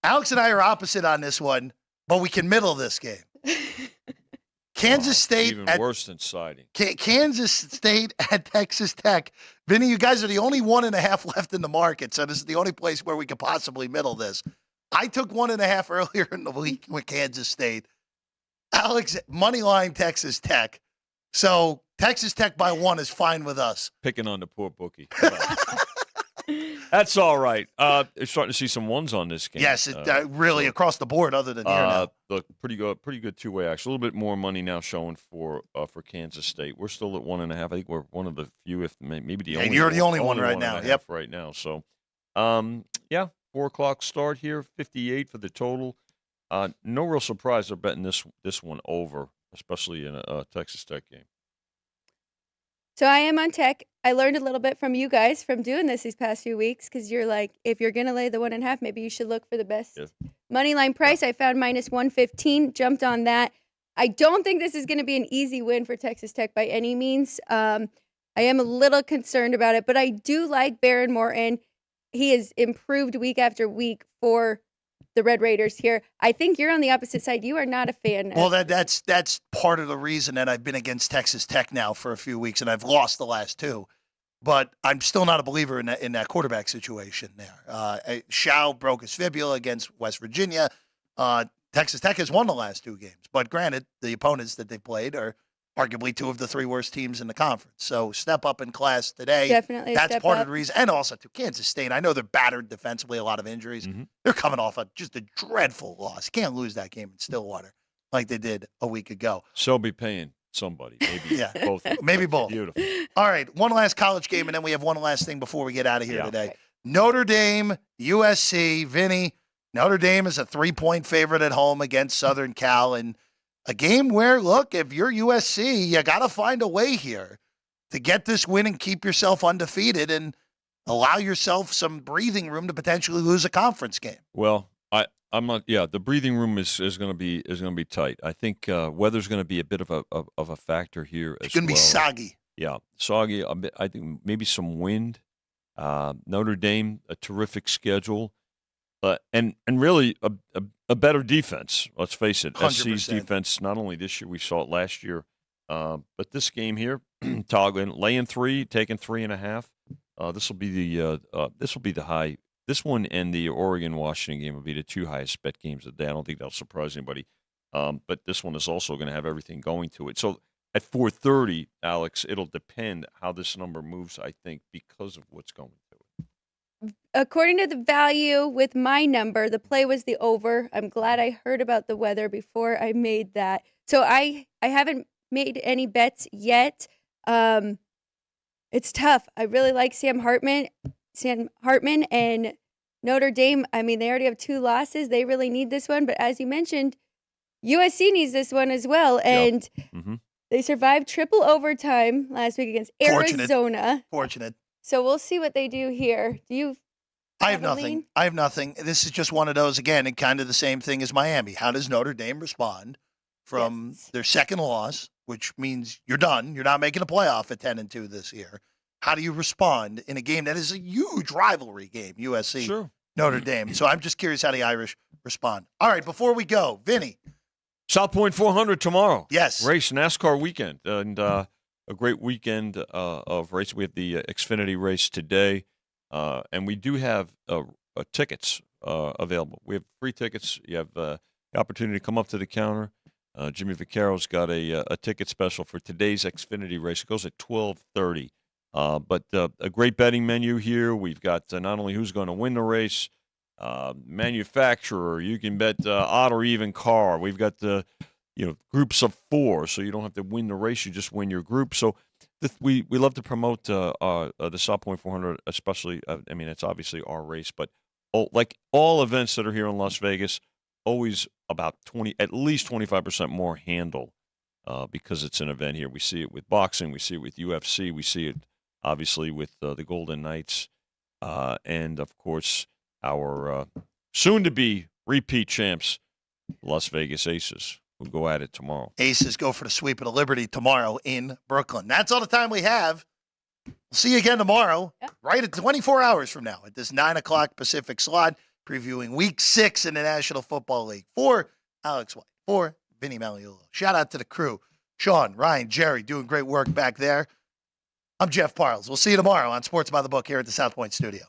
Alex and I are opposite on this one, but we can middle this game. Kansas State. Even worse than siding. Kansas State at Texas Tech. Vinny, you guys are the only 1.5 left in the market, so this is the only place where we could possibly middle this. I took 1.5 earlier in the week with Kansas State. Alex, money line Texas Tech. So Texas Tech by 1 is fine with us. Picking on the poor bookie. That's all right. You're starting to see some ones on this game. Yes, really across the board other than here now. Look, pretty good two-way action. A little bit more money now showing for Kansas State. We're still at 1.5. I think we're one of the few, if maybe the only. And you're the only one right now. Yep. Right now. So, 4 o'clock start here, 58 for the total. No real surprise they're betting this one over, especially in a Texas Tech game. So I am on Tech. I learned a little bit from you guys from doing this these past few weeks because you're like, if you're going to lay the 1.5, maybe you should look for the best money line price. I found minus 115, jumped on that. I don't think this is going to be an easy win for Texas Tech by any means. I am a little concerned about it, but I do like Baron Morton. He has improved week after week for the Red Raiders here. I think you're on the opposite side. You are not a fan. Well, that's part of the reason that I've been against Texas Tech now for a few weeks, and I've lost the last 2. But I'm still not a believer in that quarterback situation there. Shao broke his fibula against West Virginia. Texas Tech has won the last 2 games. But granted, the opponents that they played are arguably 2 of the 3 worst teams in the conference. So step up in class today. Definitely That's step part up. of the reason. And also to Kansas State. I know they're battered defensively, a lot of injuries. Mm-hmm. They're coming off just a dreadful loss. You can't lose that game in Stillwater like they did a week ago. So be paying somebody. Maybe both. Maybe both. Beautiful. All right, one last college game, and then we have one last thing before we get out of here today. Right. Notre Dame, USC. Vinny, Notre Dame is a 3-point favorite at home against Southern Cal, and a game where, look, if you're USC, you got to find a way here to get this win and keep yourself undefeated and allow yourself some breathing room to potentially lose a conference game. Well, I'm not. Yeah, the breathing room is going to be tight. I think weather's going to be a bit of a factor here as It's going to be soggy. Yeah, soggy. A bit, I think maybe some wind. Notre Dame, a terrific schedule, and really a better defense. Let's face it, 100%. SC's defense. Not only this year, we saw it last year, but this game here, toggling, laying 3, taking 3.5. This will be the high. This one and the Oregon-Washington game will be the 2 highest bet games of the day. I don't think that'll surprise anybody. But this one is also going to have everything going to it. So at 4:30, Alex, it'll depend how this number moves, I think, because of what's going to it. According to the value with my number, the play was the over. I'm glad I heard about the weather before I made that. So I haven't made any bets yet. It's tough. I really like Sam Hartman and Notre Dame. I mean, they already have 2 losses. They really need this one. But as you mentioned, USC needs this one as well. And they survived triple overtime last week against Arizona. Fortunate. So we'll see what they do here. Do you? I have nothing. I have nothing. This is just one of those, again, and kind of the same thing as Miami. How does Notre Dame respond from their second loss, which means you're done. You're not making a playoff at 10-2 this year. How do you respond in a game that is a huge rivalry game, USC, Notre Dame? So I'm just curious how the Irish respond. All right, before we go, Vinny. South Point 400 tomorrow. Yes. Race, NASCAR weekend, and a great weekend of race. We have the Xfinity race today, and we do have tickets available. We have free tickets. You have the opportunity to come up to the counter. Jimmy Vaccaro's got a ticket special for today's Xfinity race. It goes at 12:30. But a great betting menu here. We've got not only who's going to win the race, manufacturer. You can bet odd or even car. We've got groups of 4, so you don't have to win the race. You just win your group. So We love to promote the South Point 400, especially. I mean, it's obviously our race, but like all events that are here in Las Vegas, always about at least 25% more handle because it's an event here. We see it with boxing, we see it with UFC, we see it obviously with the Golden Knights, and of course our soon-to-be repeat champs, Las Vegas Aces. We'll go at it tomorrow. Aces go for the sweep of the Liberty tomorrow in Brooklyn. That's all the time we have. We'll see you again tomorrow, right at 24 hours from now at this 9 o'clock Pacific slot, previewing Week 6 in the National Football League. For Alex White, for Vinny Magliulo. Shout out to the crew. Sean, Ryan, Jerry, doing great work back there. I'm Jeff Parles. We'll see you tomorrow on Sports by the Book here at the South Point Studio.